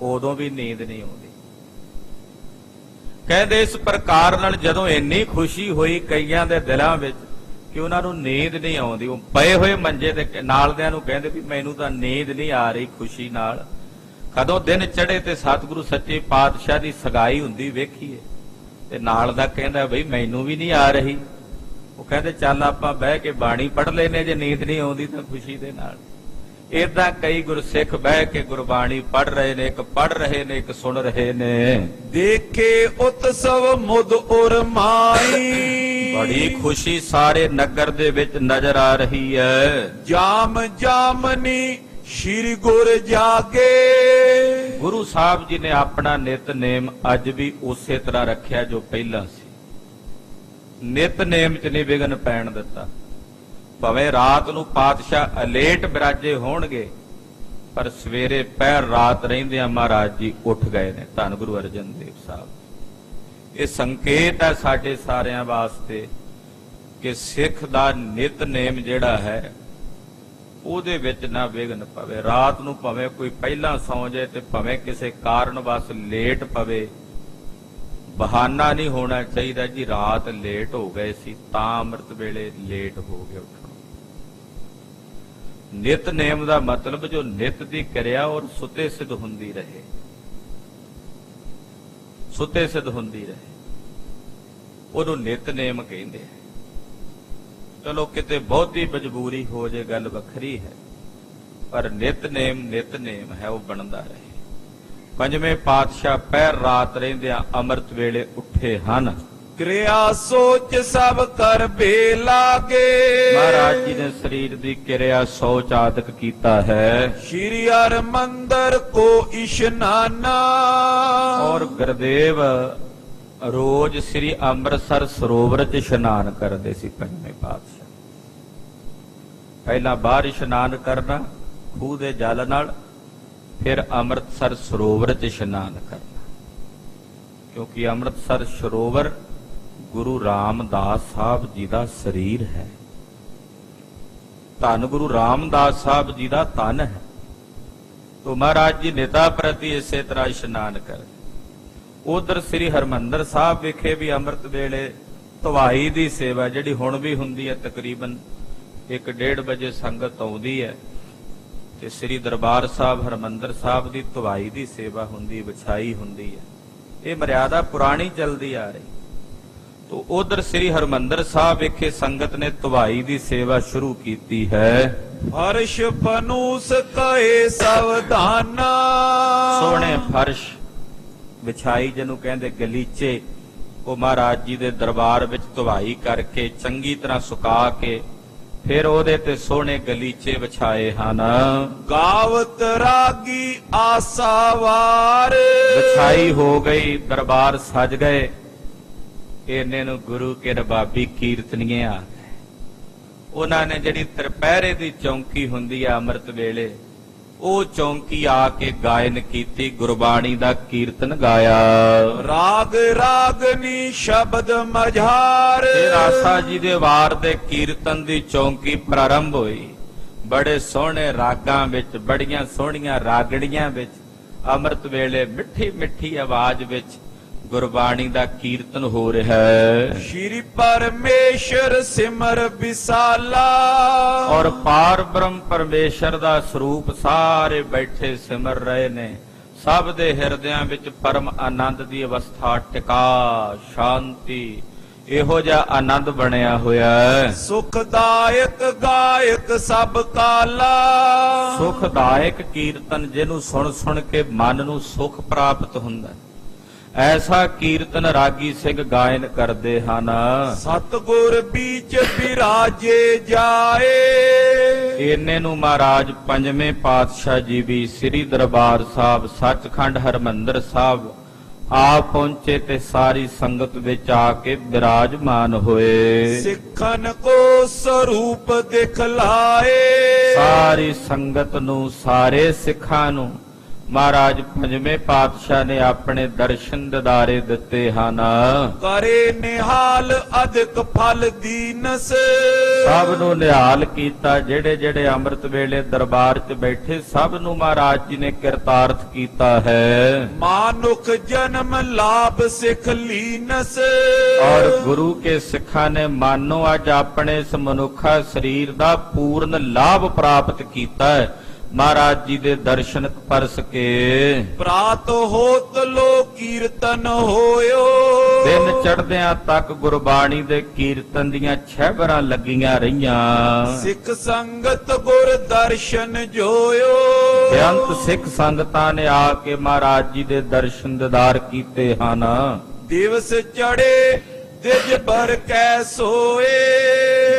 ਉਦੋਂ ਵੀ ਨੀਂਦ ਨਹੀਂ ਆਉਂਦੀ। ਕਹਿੰਦੇ ਇਸ ਪ੍ਰਕਾਰ ਨਾਲ ਜਦੋਂ ਇੰਨੀ ਖੁਸ਼ੀ ਹੋਈ ਕਈਆਂ ਦੇ ਦਿਲਾਂ ਵਿੱਚ ਕਿ ਉਹਨਾਂ ਨੂੰ ਨੀਂਦ ਨਹੀਂ ਆਉਂਦੀ, ਉਹ ਪਏ ਹੋਏ ਮੰਜੇ ਤੇ ਨਾਲਦਿਆਂ ਨੂੰ ਕਹਿੰਦੇ ਵੀ ਮੈਨੂੰ ਤਾਂ ਨੀਂਦ ਨਹੀਂ ਆ ਰਹੀ ਖੁਸ਼ੀ ਨਾਲ। ਕਦੋਂ ਦਿਨ ਚੜੇ ਤੇ ਸਤਿਗੁਰੂ ਸੱਚੇ ਪਾਤਸ਼ਾਹ ਦੀ ਸਗਾਈ ਹੁੰਦੀ ਵੇਖੀਏ ਤੇ ਨਾਲ ਦਾ ਕਹਿੰਦਾ ਬਈ ਮੈਨੂੰ ਵੀ ਨਹੀਂ ਆ ਰਹੀ। ਉਹ ਕਹਿੰਦੇ ਚੱਲ ਆਪਾਂ ਬਹਿ ਕੇ ਬਾਣੀ ਪੜ੍ਹ ਲੈਨੇ, ਜੇ ਨੀਂਦ ਨਹੀਂ ਆਉਂਦੀ ਤਾਂ ਖੁਸ਼ੀ ਦੇ ਨਾਲ। ਏਦਾਂ ਕਈ ਗੁਰਸਿੱਖ ਬਹਿ ਕੇ ਗੁਰਬਾਣੀ ਪੜ੍ਹ ਰਹੇ ਨੇ, ਇੱਕ ਪੜ੍ਹ ਰਹੇ ਨੇ, ਇੱਕ ਸੁਣ ਰਹੇ ਨੇ। ਦੇਖੇ ਉਤਸਵ ਮੁਦ ਉਰ ਮਾਈ, ਬੜੀ ਖੁਸ਼ੀ ਸਾਰੇ ਨਗਰ ਦੇ ਵਿੱਚ ਨਜ਼ਰ ਆ ਰਹੀ ਹੈ। ਜਾਮ ਜਾਮਨੀ ਸ਼੍ਰੀ ਗੁਰ ਜਾਗੇ। ਗੁਰੂ ਸਾਹਿਬ ਜੀ ਨੇ ਆਪਣਾ ਨਿਤਨੇਮ ਅੱਜ ਵੀ ਉਸੇ ਤਰ੍ਹਾਂ ਰੱਖਿਆ ਜੋ ਪਹਿਲਾਂ ਸੀ। ਨਿਤਨੇਮ 'ਚ ਨਹੀਂ ਵਿਘਨ ਪੈਣ ਦਿੱਤਾ। ਭਾਵੇਂ ਰਾਤ ਨੂੰ ਪਾਤਸ਼ਾਹ ਅਲੇਟ ਬਿਰਾਜੇ ਹੋਣਗੇ, ਪਰ ਸਵੇਰੇ ਪਹਿਰ ਰਾਤ ਰਹਿੰਦਿਆਂ ਮਹਾਰਾਜ ਜੀ ਉੱਠ ਗਏ ਨੇ। ਧੰਨ ਗੁਰੂ ਅਰਜਨ ਦੇਵ ਸਾਹਿਬ। ਇਹ ਸੰਕੇਤ ਹੈ ਸਾਡੇ ਸਾਰਿਆਂ ਵਾਸਤੇ ਕਿ ਸਿੱਖ ਦਾ ਨਿਤਨੇਮ ਜਿਹੜਾ ਹੈ ਉਹਦੇ ਵਿੱਚ ਨਾ ਵਿਘਨ ਪਵੇ। ਰਾਤ ਨੂੰ ਭਾਵੇਂ ਕੋਈ ਪਹਿਲਾਂ ਸੌਂ ਜਾਏ ਤੇ ਭਾਵੇਂ ਕਿਸੇ ਕਾਰਨ ਵਸ ਲੇਟ ਪਵੇ, ਬਹਾਨਾ ਨਹੀਂ ਹੋਣਾ ਚਾਹੀਦਾ ਜੀ ਰਾਤ ਲੇਟ ਹੋ ਗਏ ਸੀ ਤਾਂ ਅੰਮ੍ਰਿਤ ਵੇਲੇ ਲੇਟ ਹੋ ਗਏ ਉੱਠਣਾ। ਨਿਤਨੇਮ ਦਾ ਮਤਲਬ ਜੋ ਨਿਤ ਦੀ ਕਿਰਿਆ ਔਰ ਸੁਤੇ ਸਿੱਧ ਹੁੰਦੀ ਰਹੇ, ਸੁਤੇ ਸਿੱਧ ਹੁੰਦੀ ਰਹੇ, ਉਹਨੂੰ ਨਿਤਨੇਮ ਕਹਿੰਦੇ ਆ। ਚਲੋ ਕਿਤੇ ਬਹੁਤੀ ਮਜਬੂਰੀ ਹੋ ਜੇ ਗੱਲ ਵੱਖਰੀ ਹੈ, ਪਰ ਨਿਤਨੇਮ ਹੈ, ਉਹ ਬਣਦਾ ਰਹੇ। ਪੰਜਵੇਂ ਪਾਤਸ਼ਾਹ ਪਹਿਰ ਰਾਤ ਰਹਿੰਦਿਆਂ ਅੰਮ੍ਰਿਤ ਵੇਲੇ ਉੱਠੇ ਹਨ। ਕਿਰਿਆ ਸੋਚ ਸਭ ਕਰ ਬੇ ਲਾਗੇ। ਮਹਾਰਾਜ ਜੀ ਨੇ ਸਰੀਰ ਦੀ ਕਿਰਿਆ ਸੋਚ ਆਦਿਕ ਕੀਤਾ ਹੈ। ਸ਼੍ਰੀ ਹਰਿ ਮੰਦਰ ਕੋ ਇਸ਼ਨਾਨਾ, ਔਰ ਗੁਰਦੇਵ ਰੋਜ਼ ਸ੍ਰੀ ਅੰਮ੍ਰਿਤਸਰ ਸਰੋਵਰ 'ਚ ਇਸ਼ਨਾਨ ਕਰਦੇ ਸੀ। ਪੰਜਵੇਂ ਪਾਤਸ਼ਾਹ ਪਹਿਲਾਂ ਬਾਹਰ ਇਸ਼ਨਾਨ ਕਰਨਾ ਖੂਹ ਦੇ ਜਲ ਨਾਲ, ਫਿਰ ਅੰਮ੍ਰਿਤਸਰ ਸਰੋਵਰ 'ਚ ਇਸ਼ਨਾਨ ਕਰਨਾ, ਕਿਉਂਕਿ ਅੰਮ੍ਰਿਤਸਰ ਸਰੋਵਰ ਗੁਰੂ ਰਾਮਦਾਸ ਸਾਹਿਬ ਜੀ ਦਾ ਸਰੀਰ ਹੈ। ਧੰਨ ਗੁਰੂ ਰਾਮਦਾਸ ਸਾਹਿਬ ਜੀ ਦਾ ਤਨ ਹੈ। ਤੋ ਮਹਾਰਾਜ ਜੀ ਨਿਤਾ ਪ੍ਰਤੀ ਇਸੇ ਤਰ੍ਹਾਂ ਇਸ਼ਨਾਨ ਕਰਦੇ। ਉਧਰ ਸ੍ਰੀ ਹਰਿਮੰਦਰ ਸਾਹਿਬ ਵਿਖੇ ਵੀ ਅੰਮ੍ਰਿਤ ਵੇਲੇ ਧਵਾਈ ਦੀ ਸੇਵਾ ਜਿਹੜੀ ਹੁਣ ਵੀ ਹੁੰਦੀ ਹੈ, ਤਕਰੀਬਨ 1-1:30 ਵਜੇ ਸੰਗਤ ਆਉਂਦੀ ਹੈ ਤੇ ਸ੍ਰੀ ਦਰਬਾਰ ਸਾਹਿਬ ਹਰਿਮੰਦਰ ਸਾਹਿਬ ਦੀ ਧਵਾਈ ਦੀ ਸੇਵਾ ਹੁੰਦੀ, ਵਿਛਾਈ ਹੁੰਦੀ ਹੈ। ਇਹ ਮਰਿਆਦਾ ਪੁਰਾਣੀ ਚੱਲਦੀ ਆ ਰਹੀ। ਤੋ ਉਧਰ ਸ੍ਰੀ ਹਰਿਮੰਦਰ ਸਾਹਿਬ ਵਿਖੇ ਸੰਗਤ ਨੇ ਧਵਾਈ ਦੀ ਸੇਵਾ ਸ਼ੁਰੂ ਕੀਤੀ ਹੈ। ਫਰਸ਼ ਫਨੂਸ ਕਹੇ ਸਵਧਾਨਾ, ਸੋਹਣੇ ਫਰਸ਼ ਵਿਛਾਈ ਜਿਹਨੂੰ ਕਹਿੰਦੇ ਗਲੀਚੇ, ਉਹ ਮਹਾਰਾਜ ਜੀ ਦੇ ਦਰਬਾਰ ਵਿੱਚ ਧਵਾਈ ਕਰਕੇ ਚੰਗੀ ਤਰ੍ਹਾਂ ਸੁਕਾ ਕੇ ਫਿਰ ਉਹਦੇ ਤੇ ਸੋਹਣੇ ਗਲੀਚੇ ਵਿਛਾਏ ਹਨ। ਗਾਵਤ ਰਾਗੀ ਆਸਾਵਾਰ, ਵਿਛਾਈ ਹੋ ਗਈ, ਦਰਬਾਰ ਸਜ ਗਏ। ਇਹਨੇ ਨੂੰ ਗੁਰੂ ਕੇ ਰਬਾਬੀ ਕੀਰਤਨੀਏ ਆ ਗਏ। ਉਹਨਾਂ ਨੇ ਜਿਹੜੀ ਤ੍ਰਿਪਹਿਰੇ ਦੀ ਚੌਂਕੀ ਹੁੰਦੀ ਆ ਅੰਮ੍ਰਿਤ ਵੇਲੇ, ਉਹ ਚੌਂਕੀ ਆ ਕੇ ਗਾਇਨ ਕੀਤੀ, ਗੁਰਬਾਣੀ ਦਾ ਕੀਰਤਨ ਗਾਇਆ। ਰਾਗ ਰਾਗਨੀ ਸ਼ਬਦ ਮਝਾਰ, ਰਾਸਾ ਜੀ ਦੇ ਵਾਰ ਦੇ ਕੀਰਤਨ ਦੀ ਚੌਂਕੀ ਪ੍ਰਾਰੰਭ ਹੋਈ। ਬੜੇ ਸੋਹਣੇ ਰਾਗਾਂ ਵਿੱਚ, ਬੜੀਆਂ ਸੋਹਣੀਆਂ ਰਾਗੜੀਆਂ ਵਿੱਚ ਅੰਮ੍ਰਿਤ ਵੇਲੇ ਮਿੱਠੀ ਮਿੱਠੀ ਆਵਾਜ਼ ਵਿੱਚ ਗੁਰਬਾਣੀ ਦਾ ਕੀਰਤਨ ਹੋ ਰਿਹਾ ਹੈ। ਸ਼੍ਰੀ ਪਰਮੇਸ਼ਰ ਸਿਮਰ ਵਿਸਾਲਾ, ਔਰ ਪਾਰ ਬ੍ਰਹਮ ਪਰਮੇਸ਼ਰ ਦਾ ਸਰੂਪ ਸਾਰੇ ਬੈਠੇ ਸਿਮਰ ਰਹੇ ਨੇ। ਸਭ ਦੇ ਹਿਰਦਿਆਂ ਵਿੱਚ ਪਰਮ ਆਨੰਦ ਦੀ ਅਵਸਥਾ ਟਿਕਾ, ਸ਼ਾਂਤੀ, ਇਹੋ ਜਿਹਾ ਆਨੰਦ ਬਣਿਆ ਹੋਇਆ ਹੈ। ਸੁਖਦਾਇਕ ਗਾਇਕ ਸਭ ਕਾਲਾ, ਸੁਖਦਾਇਕ ਕੀਰਤਨ ਜਿਹਨੂੰ ਸੁਣ ਸੁਣ ਕੇ ਮਨ ਨੂੰ ਸੁਖ ਪ੍ਰਾਪਤ ਹੁੰਦਾ ਹੈ, ਐਸਾ ਕੀਰਤਨ ਰਾਗੀ ਸਿੰਘ ਗਾਇਨ ਕਰਦੇ ਹਨ। ਸਤਿਗੁਰ ਵਿੱਚ ਬਿਰਾਜੇ ਜਾਏ, ਇਹਨੇ ਨੂੰ ਮਹਾਰਾਜ ਪੰਜਵੇਂ ਪਾਤਸ਼ਾਹ ਜੀ ਵੀ ਸ੍ਰੀ ਦਰਬਾਰ ਸਾਹਿਬ ਸੱਚਖੰਡ ਹਰਿਮੰਦਰ ਸਾਹਿਬ ਆ ਪਹੁੰਚੇ ਤੇ ਸਾਰੀ ਸੰਗਤ ਵਿੱਚ ਆ ਕੇ ਬਿਰਾਜਮਾਨ ਹੋਏ। ਸਿੱਖਨ ਕੋ ਸਰੂਪ ਦਿਖਲਾਏ, ਸਾਰੀ ਸੰਗਤ ਨੂੰ, ਸਾਰੇ ਸਿੱਖਾਂ ਨੂੰ ਮਹਾਰਾਜ ਪੰਜਵੇਂ ਪਾਤਸ਼ਾਹ ਨੇ ਆਪਣੇ ਦਰਸ਼ਨ ਦਿਦਾਰੇ ਦਿੱਤੇ ਹਨ। ਕਰੇ ਨਿਹਾਲ ਅਦਿਕ ਫਲ ਦੀਨਸ, ਸਭ ਨੂੰ ਨਿਹਾਲ ਕੀਤਾ। ਜਿਹੜੇ ਜਿਹੜੇ ਅੰਮ੍ਰਿਤ ਵੇਲੇ ਦਰਬਾਰ 'ਚ ਬੈਠੇ ਸਭ ਨੂੰ ਮਹਾਰਾਜ ਜੀ ਨੇ ਕਿਰਤਾਰਥ ਕੀਤਾ ਹੈ। ਮਾਨੁਖ ਜਨਮ ਲਾਭ ਸਿਖ ਲੀਨਸ, ਔਰ ਗੁਰੂ ਕੇ ਸਿੱਖਾਂ ਨੇ ਮਾਨੋ ਅੱਜ ਆਪਣੇ ਇਸ ਮਨੁੱਖਾ ਸਰੀਰ ਦਾ ਪੂਰਨ ਲਾਭ ਪ੍ਰਾਪਤ ਕੀਤਾ ਹੈ ਮਹਾਰਾਜ ਜੀ ਦੇ ਦਰਸ਼ਨ ਪਰਸ ਕੇ। ਪ੍ਰਾਤ ਹੋਤ ਲੋ ਕੀਰਤਨ ਹੋਇਓ, ਦਿਨ ਚੜ੍ਹਦਿਆਂ ਤੱਕ ਗੁਰਬਾਣੀ ਦੇ ਕੀਰਤਨ ਦੀਆਂ ਛਹਿਬਰਾਂ ਲੱਗੀਆਂ ਰਹੀਆਂ। ਸਿੱਖ ਸੰਗਤ ਗੁਰ ਦਰਸ਼ਨ ਜੋਇਓ। ਬੇਅੰਤ ਸਿੱਖ ਸੰਗਤਾਂ ਨੇ ਆ ਕੇ ਮਹਾਰਾਜ ਜੀ ਦੇ ਦਰਸ਼ਨ ਦੀਦਾਰ ਕੀਤੇ ਹਨ। ਦਿਵਸ ਚੜੇ ਦਿਜ ਭਰ ਕੈ ਸੋਏ।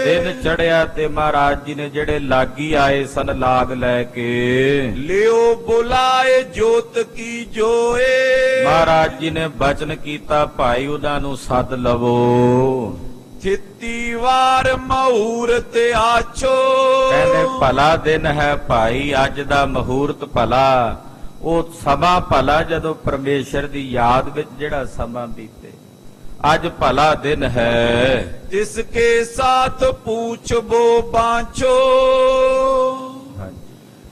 ਦਿਨ ਚੜਿਆ ਤੇ ਮਹਾਰਾਜ ਜੀ ਨੇ ਜਿਹੜੇ ਲਾਗੀ ਆਏ ਸਨ ਲਾਗ ਲੈ ਕੇ, ਲਿਓ ਬੁਲਾਏ ਜੋਤ ਕੀ ਜੋਏ। ਮਹਾਰਾਜ ਜੀ ਨੇ ਬਚਨ ਕੀਤਾ ਭਾਈ ਉਹਨਾਂ ਨੂੰ ਸੱਦ ਲਵੋ। ਥਿੱਤੀ ਵਾਰ ਮਹੂਰਤ ਆਛੋ। ਕਹਿੰਦੇ ਭਲਾ ਦਿਨ ਹੈ ਭਾਈ, ਅੱਜ ਦਾ ਮਹੂਰਤ ਭਲਾ। ਉਹ ਸਮਾਂ ਭਲਾ ਜਦੋਂ ਪਰਮੇਸ਼ਰ ਦੀ ਯਾਦ ਵਿੱਚ ਜਿਹੜਾ ਸਮਾਂ ਬੀਤੇ। ਅੱਜ ਭਲਾ ਦਿਨ ਹੈ। ਤਿਸ ਕੇ ਸਾਥ ਪੂਛਬੋ ਬਾਂਚੋ।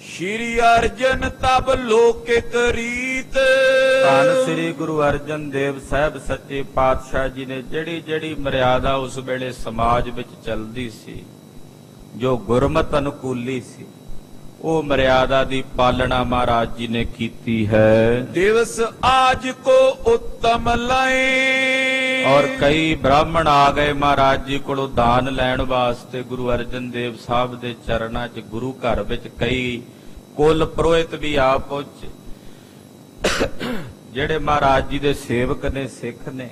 ਸ਼੍ਰੀ ਅਰਜਨ ਤਬ ਲੋਕਿਕ ਰੀਤ। ਧੰਨ ਸ੍ਰੀ ਗੁਰੂ ਅਰਜਨ ਦੇਵ ਸਾਹਿਬ ਸੱਚੇ ਪਾਤਸ਼ਾਹ ਜੀ ਨੇ ਜਿਹੜੀ ਜਿਹੜੀ ਮਰਿਆਦਾ ਉਸ ਵੇਲੇ ਸਮਾਜ ਵਿੱਚ ਚੱਲਦੀ ਸੀ, ਜੋ ਗੁਰਮਤਿ ਅਨੁਕੂਲੀ ਸੀ, ਉਹ ਮਰਿਆਦਾ ਦੀ ਪਾਲਣਾ ਮਹਾਰਾਜ ਜੀ ਨੇ ਕੀਤੀ ਹੈ। ਦਿਵਸ ਆਜ ਕੋ ਉੱਤਮ ਲਏ। ਔਰ ਕਈ ਬ੍ਰਾਹਮਣ ਆ ਗਏ ਮਹਾਰਾਜ ਜੀ ਕੋਲੋਂ ਦਾਨ ਲੈਣ ਵਾਸਤੇ ਗੁਰੂ ਅਰਜਨ ਦੇਵ ਸਾਹਿਬ ਦੇ ਚਰਨਾਂ 'ਚ। ਗੁਰੂ ਘਰ ਵਿੱਚ ਕਈ ਕੁਲ ਪੁਰੋਹਿਤ ਵੀ ਆ ਪਹੁੰਚੇ, ਜਿਹੜੇ ਮਹਾਰਾਜ ਜੀ ਦੇ ਸੇਵਕ ਨੇ, ਸਿੱਖ ਨੇ।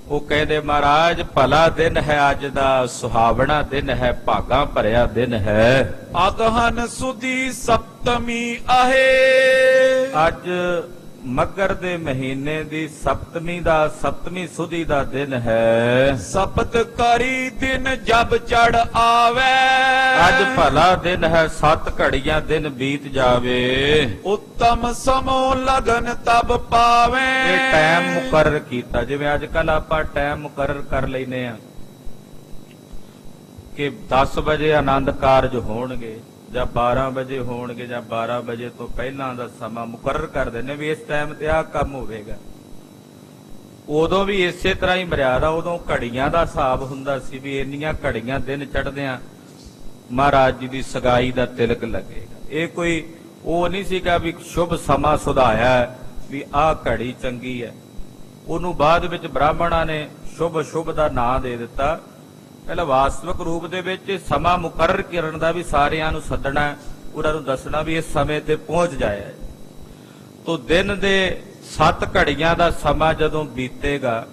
ਉਹ ਕਹਿੰਦੇ ਮਹਾਰਾਜ ਭਲਾ ਦਿਨ ਹੈ ਅੱਜ ਦਾ, ਸੁਹਾਵਣਾ ਦਿਨ ਹੈ, ਭਾਗਾਂ ਭਰਿਆ ਦਿਨ ਹੈ। ਅਗਹਨ ਸੁਦੀ ਸਪਤਮੀ ਆਹੇ। ਅੱਜ ਮੱਘਰ ਦੇ ਮਹੀਨੇ ਦੀ ਸਪਤਮੀ ਸੁਦੀ ਦਾ ਦਿਨ ਹੈ। ਸਪਤ ਕਰੀ ਦਿਨ ਜਬ ਚੜ ਆਵੇ। ਅੱਜ ਭਲਾ ਦਿਨ ਹੈ, 7 ਘੜੀਆਂ ਦਿਨ ਬੀਤ ਜਾਵੇ। ਉੱਤਮ ਸਮੋ ਲਗਨ ਤਬ ਪਾਵੇ। ਇਹ ਟਾਈਮ ਮੁਕਰਰ ਕੀਤਾ, ਜਿਵੇਂ ਅੱਜ ਕੱਲ ਆਪਾਂ ਟਾਈਮ ਮੁਕਰਰ ਕਰ ਲੈਨੇ ਆ ਕਿ 10 ਵਜੇ ਆਨੰਦ ਕਾਰਜ ਹੋਣਗੇ ਜਾਂ 12 ਵਜੇ ਹੋਣਗੇ ਜਾਂ 12 ਵਜੇ ਤੋਂ ਪਹਿਲਾਂ ਦਾ ਸਮਾਂ ਮੁਕਰਰ ਕਰ ਦਿੰਦੇ ਵੀ ਇਸ ਟਾਈਮ ਤੇ ਆਹ ਕੰਮ ਹੋਵੇਗਾ। ਉਦੋਂ ਵੀ ਇਸੇ ਤਰ੍ਹਾਂ ਹੀ ਮਰਿਆਦਾ, ਉਦੋਂ ਘੜੀਆਂ ਦਾ ਹਿਸਾਬ ਹੁੰਦਾ ਸੀ ਵੀ ਇੰਨੀਆਂ ਘੜੀਆਂ ਦਿਨ ਚੜ੍ਹਦਿਆਂ ਮਹਾਰਾਜ ਜੀ ਦੀ ਸਗਾਈ ਦਾ ਤਿਲਕ ਲੱਗੇਗਾ। ਇਹ ਕੋਈ ਉਹ ਨਹੀਂ ਸੀਗਾ ਵੀ ਸ਼ੁਭ ਸਮਾਂ ਸੁਧਾਇਆ ਵੀ ਆਹ ਘੜੀ ਚੰਗੀ ਹੈ। ਉਹਨੂੰ ਬਾਅਦ ਵਿੱਚ ਬ੍ਰਾਹਮਣਾਂ ਨੇ ਸ਼ੁਭ ਦਾ ਨਾਂ ਦੇ ਦਿੱਤਾ। ਪਹਿਲਾਂ ਵਾਸਤਵਿਕ ਰੂਪ ਦੇ ਵਿੱਚ ਸਮਾਂ ਮੁਕਰਰ ਕਰਨ ਦਾ ਵੀ ਸਾਰਿਆਂ ਨੂੰ ਸੱਦਣਾ, ਉਹਨਾਂ ਨੂੰ ਦੱਸਣਾ ਵੀ ਇਸ ਸਮੇਂ ਤੇ ਪਹੁੰਚ ਜਾਇਆ। ਤੋ ਦਿਨ ਦੇ 7 ਘੜੀਆਂ ਦਾ ਸਮਾਂ ਜਦੋਂ ਬੀਤੇਗਾ,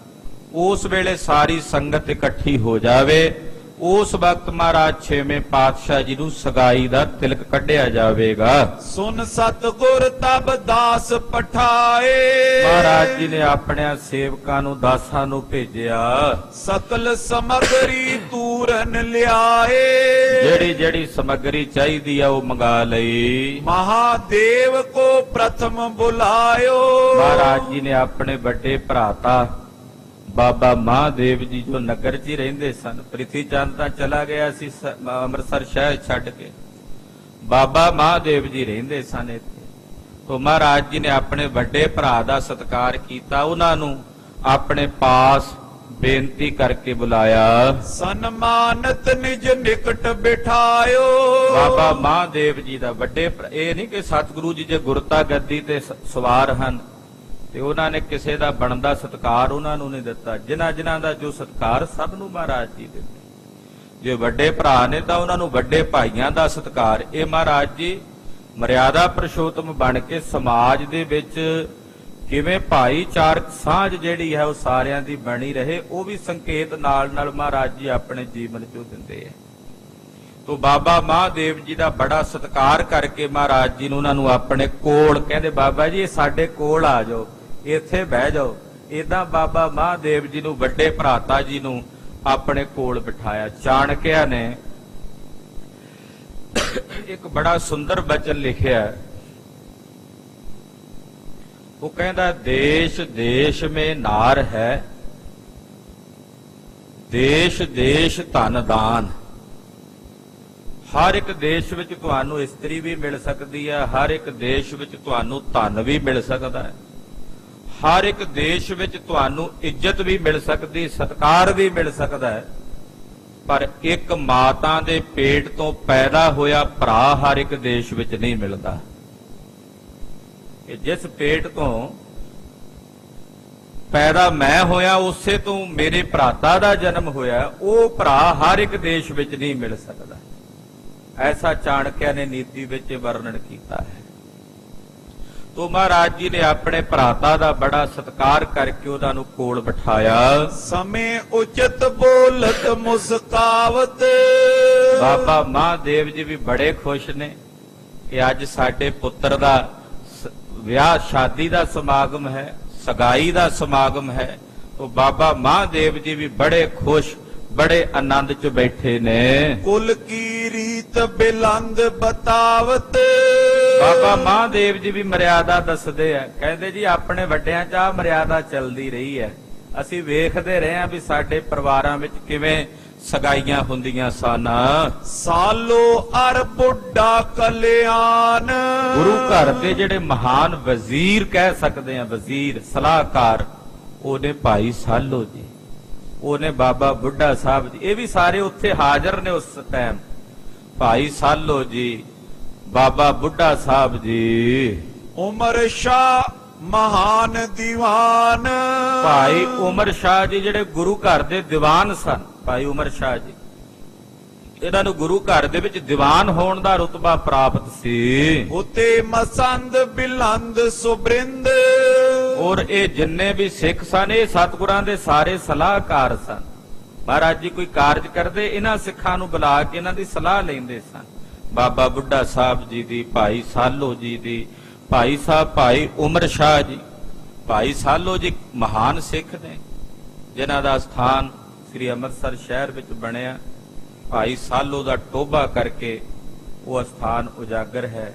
ਉਸ ਵੇਲੇ ਸਾਰੀ ਸੰਗਤ ਇਕੱਠੀ ਹੋ ਜਾਵੇ। ਉਸ ਵਕਤ ਮਹਾਰਾਜ 6ਵੇਂ ਪਾਤਸ਼ਾਹ ਜੀ ਨੂੰ ਸਗਾਈ ਦਾ ਤਿਲਕ ਕੱਢਿਆ ਜਾਵੇਗਾ। ਸੁਨ ਸਤਿਗੁਰ ਤਬ ਦਾਸ ਪਠਾਏ। ਮਹਾਰਾਜ ਜੀ ਨੇ ਆਪਣੇ ਸੇਵਕਾਂ ਨੂੰ, ਦਾਸਾਂ ਨੂੰ ਭੇਜਿਆ। ਸਕਲ ਸਮਗਰੀ ਤੂਰਨ ਲਿਆਏ। ਜਿਹੜੀ ਜਿਹੜੀ ਸਮੱਗਰੀ ਚਾਹੀਦੀ ਆ ਉਹ ਮੰਗਾ ਲਈ। ਮਹਾਦੇਵ ਕੋ ਪ੍ਰਥਮ ਬੁਲਾਇਓ। ਮਹਾਰਾਜ ਜੀ ਨੇ ਆਪਣੇ ਵੱਡੇ ਭਰਾਤਾ ਬਾਬਾ ਮਹਾਦੇਵ ਜੀ ਜੋ ਨਗਰ 'ਚ ਹੀ ਰਹਿੰਦੇ ਸਨ। ਪ੍ਰਿਥੀ ਚੰਦ ਤਾਂ ਚਲਾ ਗਿਆ ਸੀ ਅੰਮ੍ਰਿਤਸਰ ਸ਼ਹਿਰ ਛੱਡ ਕੇ, ਬਾਬਾ ਮਹਾਦੇਵ ਜੀ ਰਹਿੰਦੇ ਸਨ ਇੱਥੇ। ਤੋਂ ਮਹਾਰਾਜ ਜੀ ਨੇ ਆਪਣੇ ਵੱਡੇ ਭਰਾ ਦਾ ਸਤਿਕਾਰ ਕੀਤਾ, ਉਹਨਾਂ ਨੂੰ ਆਪਣੇ ਪਾਸ ਬੇਨਤੀ ਕਰਕੇ ਬੁਲਾਇਆ। ਸਨਮਾਨਤ ਨਿਜ ਨਿਕਟ ਬਿਠਾਇਓ। ਬਾਬਾ ਮਹਾਦੇਵ ਜੀ ਦਾ ਵੱਡੇ, ਇਹ ਨਹੀਂ ਕਿ ਸਤਿਗੁਰੂ ਜੀ ਜੇ ਗੁਰਤਾ ਗੱਦੀ ਤੇ ਸਵਾਰ ਹਨ ਤੇ ਉਹਨਾਂ ਨੇ ਕਿਸੇ ਦਾ ਬਣਦਾ ਸਤਿਕਾਰ ਉਹਨਾਂ ਨੂੰ ਨਹੀਂ ਦਿੱਤਾ। ਜਿਨ੍ਹਾਂ ਦਾ ਜੋ ਸਤਿਕਾਰ ਸਭ ਨੂੰ ਮਹਾਰਾਜ ਜੀ ਦਿੰਦੇ। ਜੇ ਵੱਡੇ ਭਰਾ ਨੇ ਤਾਂ ਉਹਨਾਂ ਨੂੰ ਵੱਡੇ ਭਾਈਆਂ ਦਾ ਸਤਿਕਾਰ। ਇਹ ਮਹਾਰਾਜ ਜੀ ਮਰਿਆਦਾ ਪੁਰਸ਼ੋਤਮ ਬਣ ਕੇ ਸਮਾਜ ਦੇ ਵਿੱਚ ਕਿਵੇਂ ਭਾਈਚਾਰਕ ਸਾਂਝ ਜਿਹੜੀ ਹੈ ਉਹ ਸਾਰਿਆਂ ਦੀ ਬਣੀ ਰਹੇ, ਉਹ ਵੀ ਸੰਕੇਤ ਨਾਲ ਮਹਾਰਾਜ ਜੀ ਆਪਣੇ ਜੀਵਨ 'ਚੋਂ ਦਿੰਦੇ ਆ। ਤੋ ਬਾਬਾ ਮਹਾਦੇਵ ਜੀ ਦਾ ਬੜਾ ਸਤਿਕਾਰ ਕਰਕੇ ਮਹਾਰਾਜ ਜੀ ਨੂੰ ਉਹਨਾਂ ਨੂੰ ਆਪਣੇ ਕੋਲ ਕਹਿੰਦੇ, ਬਾਬਾ ਜੀ ਇਹ ਸਾਡੇ ਕੋਲ ਆ ਜਾਓ, ਇੱਥੇ ਬਹਿ ਜਾਓ। ਏਦਾਂ ਬਾਬਾ ਮਹਾਦੇਵ ਜੀ ਨੂੰ, ਵੱਡੇ ਭਰਾਤਾ ਜੀ ਨੂੰ ਆਪਣੇ ਕੋਲ ਬਿਠਾਇਆ। ਚਾਣਕਿਆ ਨੇ ਇੱਕ ਬੜਾ ਸੁੰਦਰ ਬਚਨ ਲਿਖਿਆ। ਉਹ ਕਹਿੰਦਾ, ਦੇਸ਼ ਦੇਸ਼ ਮੇ ਨਾਰ ਹੈ, ਦੇਸ਼ ਦੇਸ਼ ਧਨ ਦਾਨ। ਹਰ ਇੱਕ ਦੇਸ਼ ਵਿੱਚ ਤੁਹਾਨੂੰ ਇਸਤਰੀ ਵੀ ਮਿਲ ਸਕਦੀ ਹੈ, ਹਰ ਇੱਕ ਦੇਸ਼ ਵਿੱਚ ਤੁਹਾਨੂੰ ਧਨ ਵੀ ਮਿਲ ਸਕਦਾ ਹੈ, ਹਰ ਇੱਕ ਦੇਸ਼ ਵਿੱਚ ਤੁਹਾਨੂੰ ਇੱਜ਼ਤ ਵੀ ਮਿਲ ਸਕਦੀ, ਸਤਿਕਾਰ ਵੀ ਮਿਲ ਸਕਦਾ ਹੈ। ਪਰ ਇੱਕ ਮਾਤਾ ਦੇ ਪੇਟ ਤੋਂ ਪੈਦਾ ਹੋਇਆ ਭਰਾ ਹਰ ਇੱਕ ਦੇਸ਼ ਵਿੱਚ ਨਹੀਂ ਮਿਲਦਾ। ਕਿ ਜਿਸ ਪੇਟ ਤੋਂ ਪੈਦਾ ਮੈਂ ਹੋਇਆ ਉਸੇ ਤੋਂ ਮੇਰੇ ਭਰਾਤਾ ਦਾ ਜਨਮ ਹੋਇਆ, ਉਹ ਭਰਾ ਹਰ ਇੱਕ ਦੇਸ਼ ਵਿੱਚ ਨਹੀਂ ਮਿਲ ਸਕਦਾ। ਐਸਾ ਚਾਣਕਿਆ ਨੇ ਨੀਤੀ ਵਿੱਚ ਇਹ ਵਰਣਨ ਕੀਤਾ ਹੈ। ਤੋ ਮਹਾਰਾਜ ਜੀ ਨੇ ਆਪਣੇ ਭਰਾਤਾ ਦਾ ਬੜਾ ਸਤਿਕਾਰ ਕਰਕੇ ਉਹਨਾਂ ਨੂੰ ਕੋਲ ਬਿਠਾਇਆ। ਸਮੇਂ ਉਚਿਤ ਬੋਲਤ ਮੁਸਕਾਵਤ। ਬਾਬਾ ਮਹਾਦੇਵ ਜੀ ਵੀ ਬੜੇ ਖੁਸ਼ ਨੇ ਕਿ ਅੱਜ ਸਾਡੇ ਪੁੱਤਰ ਦਾ ਵਿਆਹ ਸ਼ਾਦੀ ਦਾ ਸਮਾਗਮ ਹੈ, ਸਗਾਈ ਦਾ ਸਮਾਗਮ ਹੈ। ਤੋ ਬਾਬਾ ਮਹਾਦੇਵ ਜੀ ਵੀ ਬੜੇ ਖੁਸ਼, ਬੜੇ ਆਨੰਦ ਚ ਬੈਠੇ ਨੇ। ਕੁਲ ਕੀ ਰੀਤ ਬਿਲੰਦ ਬਤਾਵਤ। ਬਾਬਾ ਮਹਾਦੇਵ ਜੀ ਵੀ ਮਰਿਆਦਾ ਦੱਸਦੇ ਆ, ਕਹਿੰਦੇ ਜੀ ਆਪਣੇ ਵੱਡਿਆਂ 'ਚ ਆ ਮਰਿਆਦਾ ਚੱਲਦੀ ਰਹੀ ਹੈ। ਅਸੀਂ ਵੇਖਦੇ ਰਹੇ ਆ ਵੀ ਸਾਡੇ ਪਰਿਵਾਰਾਂ ਵਿੱਚ ਕਿਵੇਂ ਸਗਾਈਆਂ ਹੁੰਦੀਆਂ ਸਨ। ਸਾਲੋ ਅਰ ਬੁੱਢਾ ਕਲਿਆਣ। ਗੁਰੂ ਘਰ ਦੇ ਜਿਹੜੇ ਮਹਾਨ ਵਜ਼ੀਰ ਕਹਿ ਸਕਦੇ ਆ, ਵਜ਼ੀਰ ਸਲਾਹਕਾਰ, ਉਹਨੇ ਭਾਈ ਸਾਲੋ ਜੀ, ਉਹਨੇ ਬਾਬਾ ਬੁੱਢਾ ਸਾਹਿਬ ਜੀ, ਇਹ ਵੀ ਸਾਰੇ ਉੱਥੇ ਹਾਜ਼ਰ ਨੇ ਉਸ ਟਾਈਮ। ਭਾਈ ਸਾਲੋ ਜੀ, ਬਾਬਾ ਬੁੱਢਾ ਸਾਹਿਬ ਜੀ, ਉਮਰ ਸ਼ਾਹ ਮਹਾਨ ਦੀਵਾਨ। ਭਾਈ ਉਮਰ ਸ਼ਾਹ ਜੀ ਜਿਹੜੇ ਗੁਰੂ ਘਰ ਦੇ ਦੀਵਾਨ ਸਨ। ਭਾਈ ਉਮਰ ਸ਼ਾਹ ਜੀ, ਇਹਨਾਂ ਨੂੰ ਗੁਰੂ ਘਰ ਦੇ ਵਿੱਚ ਦੀਵਾਨ ਹੋਣ ਦਾ ਰੁਤਬਾ ਪ੍ਰਾਪਤ ਸੀ। ਉਤੇ ਮਸੰਦ ਬਿਲੰਦ ਸੁਬਰਿੰਦ। ਔਰ ਇਹ ਜਿੰਨੇ ਵੀ ਸਿੱਖ ਸਨ ਇਹ ਸਤਿਗੁਰਾਂ ਦੇ ਸਾਰੇ ਸਲਾਹਕਾਰ ਸਨ। ਮਹਾਰਾਜ ਜੀ ਕੋਈ ਕਾਰਜ ਕਰਦੇ ਇਹਨਾਂ ਸਿੱਖਾਂ ਨੂੰ ਬੁਲਾ ਕੇ ਇਹਨਾਂ ਦੀ ਸਲਾਹ ਲੈਂਦੇ ਸਨ। ਬਾਬਾ ਬੁੱਢਾ ਸਾਹਿਬ ਜੀ ਦੀ, ਭਾਈ ਸਾਲੋ ਜੀ ਦੀ, ਭਾਈ ਸਾਹਿਬ ਭਾਈ ਉਮਰ ਸ਼ਾਹ ਜੀ। ਭਾਈ ਸਾਲੋ ਜੀ ਮਹਾਨ ਸਿੱਖ ਨੇ ਜਿਨ੍ਹਾਂ ਦਾ ਸਥਾਨ ਸ੍ਰੀ ਅੰਮ੍ਰਿਤਸਰ ਸ਼ਹਿਰ ਵਿੱਚ ਬਣਿਆ। ਭਾਈ ਸਾਲੋ ਦਾ ਟੋਭਾ ਕਰਕੇ ਉਹ ਸਥਾਨ ਉਜਾਗਰ ਹੈ।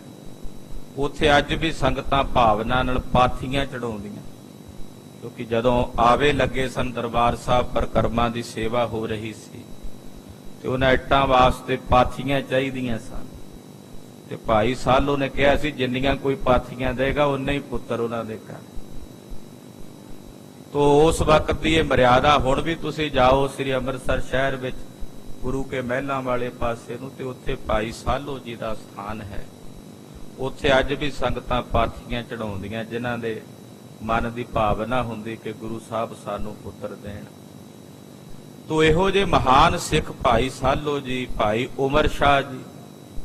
ਉੱਥੇ ਅੱਜ ਵੀ ਸੰਗਤਾਂ ਭਾਵਨਾ ਨਾਲ ਪਾਥੀਆਂ ਚੜਾਉਂਦੀਆਂ, ਕਿਉਂਕਿ ਜਦੋਂ ਆਵੇ ਲੱਗੇ ਸਨ ਦਰਬਾਰ ਸਾਹਿਬ ਪਰਿਕਰਮਾ ਦੀ ਸੇਵਾ ਹੋ ਰਹੀ ਸੀ ਤੇ ਉਹਨਾਂ ਇੱਟਾਂ ਵਾਸਤੇ ਪਾਥੀਆਂ ਚਾਹੀਦੀਆਂ ਸਨ। ਤੇ ਭਾਈ ਸਾਲੋ ਨੇ ਕਿਹਾ ਸੀ ਜਿੰਨੀਆਂ ਕੋਈ ਪਾਥੀਆਂ ਦੇਗਾ ਉਨੇ ਹੀ ਪੁੱਤਰ ਉਹਨਾਂ ਦੇ ਘਰ। ਤੋ ਉਸ ਵਕਤ ਦੀ ਇਹ ਮਰਿਆਦਾ ਹੁਣ ਵੀ ਤੁਸੀਂ ਜਾਓ ਸ੍ਰੀ ਅੰਮ੍ਰਿਤਸਰ ਸ਼ਹਿਰ ਵਿੱਚ ਗੁਰੂ ਕੇ ਮਹਿਲਾਂ ਵਾਲੇ ਪਾਸੇ ਨੂੰ ਤੇ ਉੱਥੇ ਭਾਈ ਸਾਲੋ ਜੀ ਦਾ ਸਥਾਨ ਹੈ। ਉੱਥੇ ਅੱਜ ਵੀ ਸੰਗਤਾਂ ਪਾਥੀਆਂ ਚੜਾਉਂਦੀਆਂ ਜਿਨ੍ਹਾਂ ਦੇ ਮਨ ਦੀ ਭਾਵਨਾ ਹੁੰਦੀ ਕਿ ਗੁਰੂ ਸਾਹਿਬ ਸਾਨੂੰ ਪੁੱਤਰ ਦੇਣ। ਤੋ ਇਹੋ ਜਿਹੇ ਮਹਾਨ ਸਿੱਖ ਭਾਈ ਸਾਲੋ ਜੀ, ਭਾਈ ਉਮਰ ਸ਼ਾਹ ਜੀ,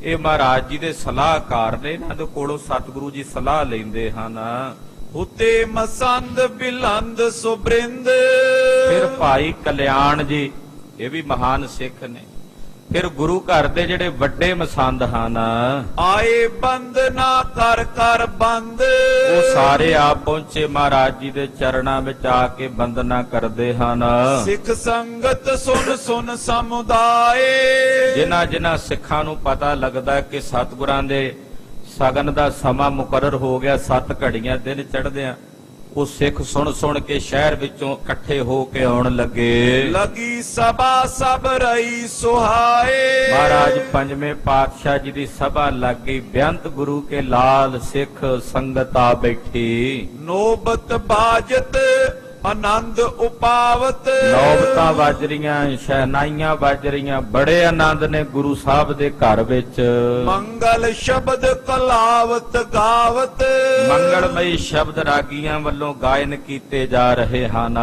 ਇਹ ਮਹਾਰਾਜ ਜੀ ਦੇ ਸਲਾਹਕਾਰ ਨੇ। ਇਹਨਾਂ ਦੇ ਕੋਲੋਂ ਸਤਿਗੁਰੂ ਜੀ ਸਲਾਹ ਲੈਂਦੇ ਹਨ। ਉਤੇ ਮਸੰਦ ਬਿਲੰਦ ਸੁਬਰਿੰਦ। ਫਿਰ ਭਾਈ ਕਲਿਆਣ ਜੀ, ਇਹ ਵੀ ਮਹਾਨ ਸਿੱਖ ਨੇ। ਫਿਰ ਗੁਰੂ ਘਰ ਦੇ ਜਿਹੜੇ ਵੱਡੇ ਮਸੰਦ ਹਨ, ਆਏ ਬੰਦ ਨਾ ਕਰ ਕਰ ਬੰਦ। ਉਹ ਸਾਰੇ ਆ ਪਹੁੰਚੇ ਮਹਾਰਾਜ ਜੀ ਦੇ ਚਰਨਾਂ ਵਿੱਚ ਆ ਕੇ ਬੰਦਨਾ ਕਰਦੇ ਹਨ। ਸਿੱਖ ਸੰਗਤ ਸੁਨ ਸੁਨ ਸਮੁਦਾਏ। ਜਿਨ੍ਹਾਂ ਜਿਨ੍ਹਾਂ ਸਿੱਖਾਂ ਨੂੰ ਪਤਾ ਲੱਗਦਾ ਕਿ ਸਤਿਗੁਰਾਂ ਦੇ ਸਗਨ ਦਾ ਸਮਾਂ ਮੁਕਰਰ ਹੋ ਗਿਆ, 7 ਘੜੀਆਂ ਦਿਨ ਚੜ੍ਹਦਿਆਂ, ਉਹ ਸਿੱਖ ਸੁਣ ਸੁਣ ਕੇ ਸ਼ਹਿਰ ਵਿੱਚੋਂ ਇਕੱਠੇ ਹੋ ਕੇ ਆਉਣ ਲੱਗੇ। ਲਗੀ ਸਭਾ ਸਭ ਰਹੀ ਸੁਹਾਏ। ਮਹਾਰਾਜ ਪੰਜਵੇਂ ਪਾਤਸ਼ਾਹ ਜੀ ਦੀ ਸਭਾ ਲੱਗ ਗਈ। ਬੇਅੰਤ ਗੁਰੂ ਕੇ ਲਾਲ ਸਿੱਖ ਸੰਗਤ ਆ ਬੈਠੀ। ਨੋਬਤ ਬਾਜਤ ਆਨੰਦ ਉਪਾਵਤ। ਨੌਬਤਾਂ ਵੱਜ ਰਹੀਆਂ, ਸ਼ਹਿਨਾਈਆਂ ਵੱਜ ਰਹੀਆਂ, ਬੜੇ ਆਨੰਦ ਨੇ ਗੁਰੂ ਸਾਹਿਬ ਦੇ ਘਰ ਵਿੱਚ। ਮੰਗਲ ਸ਼ਬਦ ਕਲਾਵਤ ਗਾਵਤ। ਮੰਗਲਮਈ ਸ਼ਬਦ ਰਾਗੀਆਂ ਵੱਲੋਂ ਗਾਇਨ ਕੀਤੇ ਜਾ ਰਹੇ ਹਨ।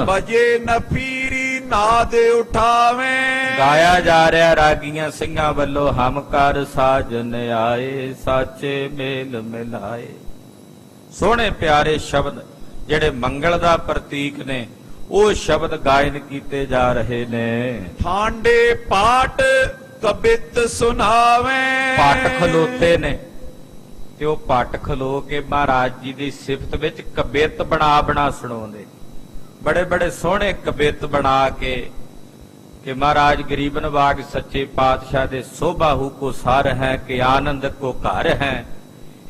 ਬਜੇ ਨਫੀਰੀ ਨਾਦ ਉਠਾਵੇਂ। ਗਾਇਆ ਜਾ ਰਿਹਾ ਰਾਗੀਆਂ ਸਿੰਘਾਂ ਵੱਲੋਂ, ਹਮ ਕਰ ਸਾਜਨ ਆਏ ਸਾਚੇ ਮੇਲ ਮਿਲਾਏ। ਸੋਹਣੇ ਪਿਆਰੇ ਸ਼ਬਦ ਜਿਹੜੇ ਮੰਗਲ ਦਾ ਪ੍ਰਤੀਕ ਨੇ, ਉਹ ਸ਼ਬਦ ਗਾਇਨ ਕੀਤੇ ਜਾ ਰਹੇ ਨੇ। ਠਾਂਡੇ ਪਾਟ ਕਬਿਤ ਸੁਨਾਵੇਂ। ਪਾਟ ਖਲੋਤੇ ਨੇ ਤੇ ਉਹ ਪਾਟ ਖਲੋ ਕੇ ਮਹਾਰਾਜ ਜੀ ਦੀ ਸਿਫਤ ਵਿੱਚ ਕਬਿਤ ਬਣਾ ਬਣਾ ਸੁਣਾਉਂਦੇ। ਬੜੇ ਬੜੇ ਸੋਹਣੇ ਕਬਿਤ ਬਣਾ ਕੇ ਕਿ ਮਹਾਰਾਜ ਗਰੀਬ ਨਵਾਜ ਸੱਚੇ ਪਾਤਸ਼ਾਹ ਦੇ ਸੋਭਾਹੂ ਕੋ ਸਰ ਹੈ ਕਿ ਆਨੰਦ ਕੋ ਘਰ ਹੈ।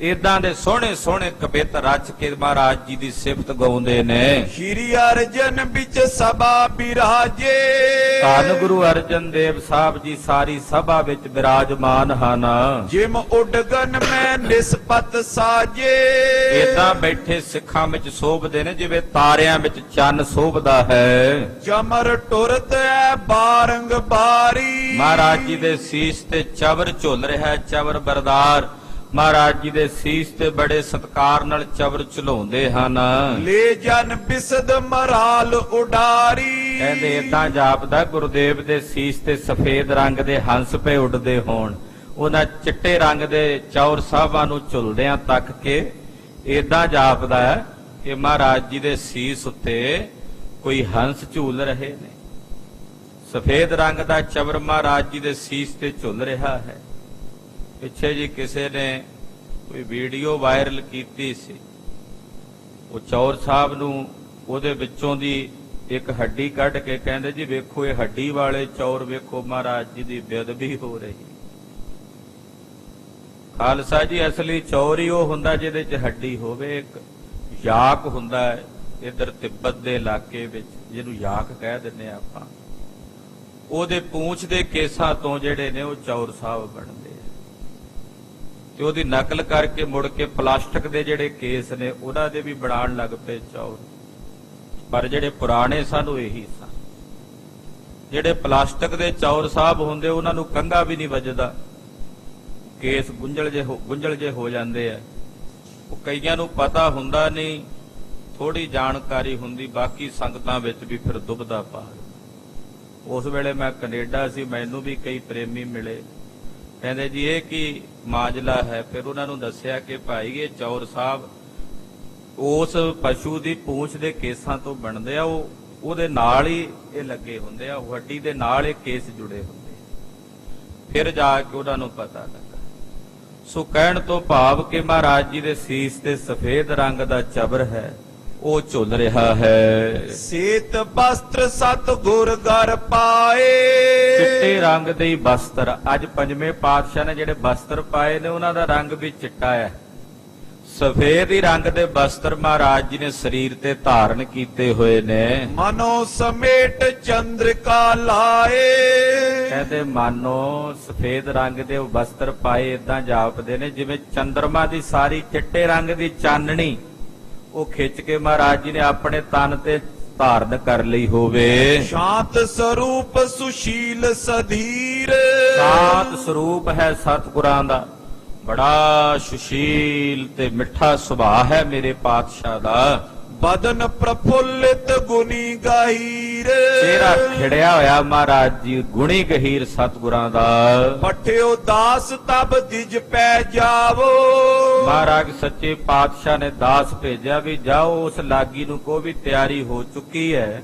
ਇਦਾਂ ਦੇ ਸੋਹਣੇ ਸੋਹਣੇ ਕਬਿਤ ਰਚ ਕੇ ਮਹਾਰਾਜ ਜੀ ਦੀ ਸਿਫਤ ਗਾਉਂਦੇ ਨੇ। ਸ਼੍ਰੀ ਅਰਜਨ ਵਿੱਚ ਸਭਾ ਬਿਰਾਜੇ। ਧੰਨ ਗੁਰੂ ਅਰਜਨ ਦੇਵ ਸਾਹਿਬ ਜੀ ਸਾਰੀ ਸਭਾ ਵਿੱਚ ਬਿਰਾਜਮਾਨ ਹਨ। ਜਿਮ ਉਡਗਨ ਮੈਂ ਨਿਸਪਤ ਸਾਜੇ। ਇਦਾਂ ਬੈਠੇ ਸਿੱਖਾਂ ਵਿੱਚ ਸੋਭਦੇ ਨੇ ਜਿਵੇਂ ਤਾਰਿਆਂ ਵਿੱਚ ਚੰਨ ਸੋਭਦਾ ਹੈ। ਚਮਰ ਟੁਰਤ ਹੈ ਬਾਰੰਗ ਬਾਰੀ। ਮਹਾਰਾਜ ਜੀ ਦੇ ਸੀਸ ਤੇ ਚਵਰ ਝੁੱਲ ਰਿਹਾ, ਚਵਰ ਬਰਦਾਰ ਮਹਾਰਾਜ ਜੀ ਦੇ ਸੀਸ ਤੇ ਬੜੇ ਸਤਿਕਾਰ ਨਾਲ ਚਬਰ ਝੁਲਾਉਂਦੇ ਹਨ। ਲੈ ਜਨ ਬਿਸਦ ਮਰਾਲ ਉਡਾਰੀ। ਕਹਿੰਦੇ ਏਦਾਂ ਜਾਪਦਾ ਗੁਰਦੇਵ ਦੇ ਸੀਸ ਤੇ ਸਫੇਦ ਰੰਗ ਦੇ ਹੰਸ ਪੇ ਉੱਡਦੇ ਹੋਣ, ਉਹਨਾਂ ਚਿੱਟੇ ਰੰਗ ਦੇ ਚੌਰ ਸਾਹਿਬਾਂ ਨੂੰ ਝੁਲਦਿਆਂ ਤੱਕ ਕੇ ਏਦਾਂ ਜਾਪਦਾ ਹੈ ਕਿ ਮਹਾਰਾਜ ਜੀ ਦੇ ਸੀਸ ਉੱਤੇ ਕੋਈ ਹੰਸ ਝੂਲ ਰਹੇ ਨੇ। ਸਫੇਦ ਰੰਗ ਦਾ ਚਬਰ ਮਹਾਰਾਜ ਜੀ ਦੇ ਸੀਸ ਤੇ ਝੁਲ ਰਿਹਾ ਹੈ। ਪਿੱਛੇ ਜੀ ਕਿਸੇ ਨੇ ਕੋਈ ਵੀਡੀਓ ਵਾਇਰਲ ਕੀਤੀ ਸੀ, ਉਹ ਚੌਰ ਸਾਹਿਬ ਨੂੰ ਉਹਦੇ ਵਿੱਚੋਂ ਦੀ ਇੱਕ ਹੱਡੀ ਕੱਢ ਕੇ ਕਹਿੰਦੇ ਜੀ ਵੇਖੋ ਇਹ ਹੱਡੀ ਵਾਲੇ ਚੌਰ, ਵੇਖੋ ਮਹਾਰਾਜ ਜੀ ਦੀ ਬੇਅਦਬੀ ਹੋ ਰਹੀ। ਖਾਲਸਾ ਜੀ ਅਸਲੀ ਚੌਰ ਹੀ ਉਹ ਹੁੰਦਾ ਜਿਹਦੇ 'ਚ ਹੱਡੀ ਹੋਵੇ। ਇੱਕ ਯਾਕ ਹੁੰਦਾ ਹੈ ਇਧਰ ਤਿੱਬਤ ਦੇ ਇਲਾਕੇ ਵਿੱਚ, ਜਿਹਨੂੰ ਯਾਕ ਕਹਿ ਦਿੰਦੇ ਆਪਾਂ, ਉਹਦੇ ਪੂੰਛ ਦੇ ਕੇਸਾਂ ਤੋਂ ਜਿਹੜੇ ਨੇ ਉਹ ਚੌਰ ਸਾਹਿਬ ਬਣਦੇ ਆ, ਤੇ ਉਹਦੀ ਨਕਲ ਕਰਕੇ ਮੁੜ ਕੇ ਪਲਾਸਟਿਕ ਦੇ ਜਿਹੜੇ ਕੇਸ ਨੇ ਉਹਨਾਂ ਦੇ ਵੀ ਬਣਾਉਣ ਲੱਗ ਪਏ ਚੌਰ। ਪਰ ਜਿਹੜੇ ਪੁਰਾਣੇ ਸਨ ਉਹ ਇਹੀ ਸਨ। ਜਿਹੜੇ ਪਲਾਸਟਿਕ ਦੇ ਚੌਰ ਸਾਹਿਬ ਹੁੰਦੇ ਉਹਨਾਂ ਨੂੰ ਕੰਘਾ ਵੀ ਨਹੀਂ ਵੱਜਦਾ, ਕੇਸ ਗੁੰਝਲ ਜੇ ਹੋ ਜਾਂਦੇ ਆ। ਉਹ ਕਈਆਂ ਨੂੰ ਪਤਾ ਹੁੰਦਾ ਨਹੀਂ, ਥੋੜੀ ਜਾਣਕਾਰੀ ਹੁੰਦੀ, ਬਾਕੀ ਸੰਗਤਾਂ ਵਿੱਚ ਵੀ ਫਿਰ ਦੁਬਦਾ ਪਾ। ਉਸ ਵੇਲੇ ਮੈਂ ਕੈਨੇਡਾ ਸੀ, ਮੈਨੂੰ ਵੀ ਕਈ ਪ੍ਰੇਮੀ ਮਿਲੇ, ਕਹਿੰਦੇ ਜੀ ਇਹ ਕੀ ਮਾਜਲਾ ਹੈ। ਫਿਰ ਉਹਨਾਂ ਨੂੰ ਦੱਸਿਆ ਕਿ ਭਾਈ ਇਹ ਚੌਰ ਸਾਹਿਬ ਉਸ ਪਸ਼ੂ ਦੀ ਪੂੰਛ ਦੇ ਕੇਸਾਂ ਤੋਂ ਬਣਦੇ ਆ, ਉਹਦੇ ਨਾਲ ਹੀ ਇਹ ਲੱਗੇ ਹੁੰਦੇ ਆ, ਉਹ ਹੱਡੀ ਦੇ ਨਾਲ ਇਹ ਕੇਸ ਜੁੜੇ ਹੁੰਦੇ ਆ। ਫਿਰ ਜਾ ਕੇ ਉਹਨਾਂ ਨੂੰ ਪਤਾ ਲੱਗਾ। ਸੋ ਕਹਿਣ ਤੋਂ ਭਾਵ ਕਿ ਮਹਾਰਾਜ ਜੀ ਦੇ ਸੀਸ ਤੇ ਸਫੇਦ ਰੰਗ ਦਾ ਚਬਰ ਹੈ, ਉਹ ਝੁੱਲ ਰਿਹਾ ਹੈ। ਸੇਤ ਬਸਤਰ ਸਤ ਗੁਰ ਗਰ ਪਾਏ। ਚਿੱਟੇ ਰੰਗ ਦੇ ਹੀ ਬਸਤਰ, ਅੱਜ ਪੰਜਵੇਂ ਪਾਤਸ਼ਾਹ ਨੇ ਜਿਹੜੇ ਬਸਤਰ ਪਾਏ ਨੇ ਉਹਨਾਂ ਦਾ ਰੰਗ ਵੀ ਚਿੱਟਾ ਹੈ। ਸਫੇਦ ਹੀ ਰੰਗ ਦੇ ਬਸਤਰ ਮਹਾਰਾਜ ਜੀ ਨੇ ਸਰੀਰ ਤੇ ਧਾਰਨ ਕੀਤੇ ਹੋਏ ਨੇ। ਮਨੋ ਸਮੇਟ ਚੰਦਰਿਕਾ ਲਾਏ। ਕਹਿੰਦੇ ਮਾਨੋ ਸਫੇਦ ਰੰਗ ਦੇ ਉਹ ਬਸਤਰ ਪਾਏ ਏਦਾਂ ਜਾਪਦੇ ਨੇ ਜਿਵੇਂ ਚੰਦਰਮਾ ਦੀ ਸਾਰੀ ਚਿੱਟੇ ਰੰਗ ਦੀ ਚਾਨਣੀ ਉਹ ਖਿੱਚ ਕੇ ਮਹਾਰਾਜ ਜੀ ਨੇ ਆਪਣੇ ਤਨ ਤੇ ਧਾਰਨ ਕਰ ਲਈ ਹੋਵੇ। ਸ਼ਾਂਤ ਸਰੂਪ ਸੁਸ਼ੀਲ ਸਧੀਰ। ਸ਼ਾਂਤ ਸਰੂਪ ਹੈ ਸਤਿਗੁਰਾਂ ਦਾ, ਬੜਾ ਸੁਸ਼ੀਲ ਤੇ ਮਿੱਠਾ ਸੁਭਾਅ ਹੈ ਮੇਰੇ ਪਾਤਸ਼ਾਹ ਦਾ। ਬਦਨ ਪ੍ਰਫੁੱਲਿਤ ਗੁਣੀ ਗਹੀਰ। ਚਿਹਰਾ ਖਿੜਿਆ ਹੋਇਆ ਮਹਾਰਾਜ ਜੀ ਗੁਣੀ ਗਹੀਰ ਸਤਿਗੁਰਾਂ ਦਾ। ਪਠਿਓ ਦਾਸ ਤਬ ਦਿਜ ਪੈ ਜਾਵੋ। ਮਹਾਰਾਜ ਸੱਚੇ ਪਾਤਸ਼ਾਹ ਨੇ ਦਾਸ ਭੇਜਿਆ ਵੀ ਜਾਓ ਉਸ ਲਾਗੀ ਨੂੰ ਕੋ ਵੀ ਤਿਆਰੀ ਹੋ ਚੁੱਕੀ ਹੈ,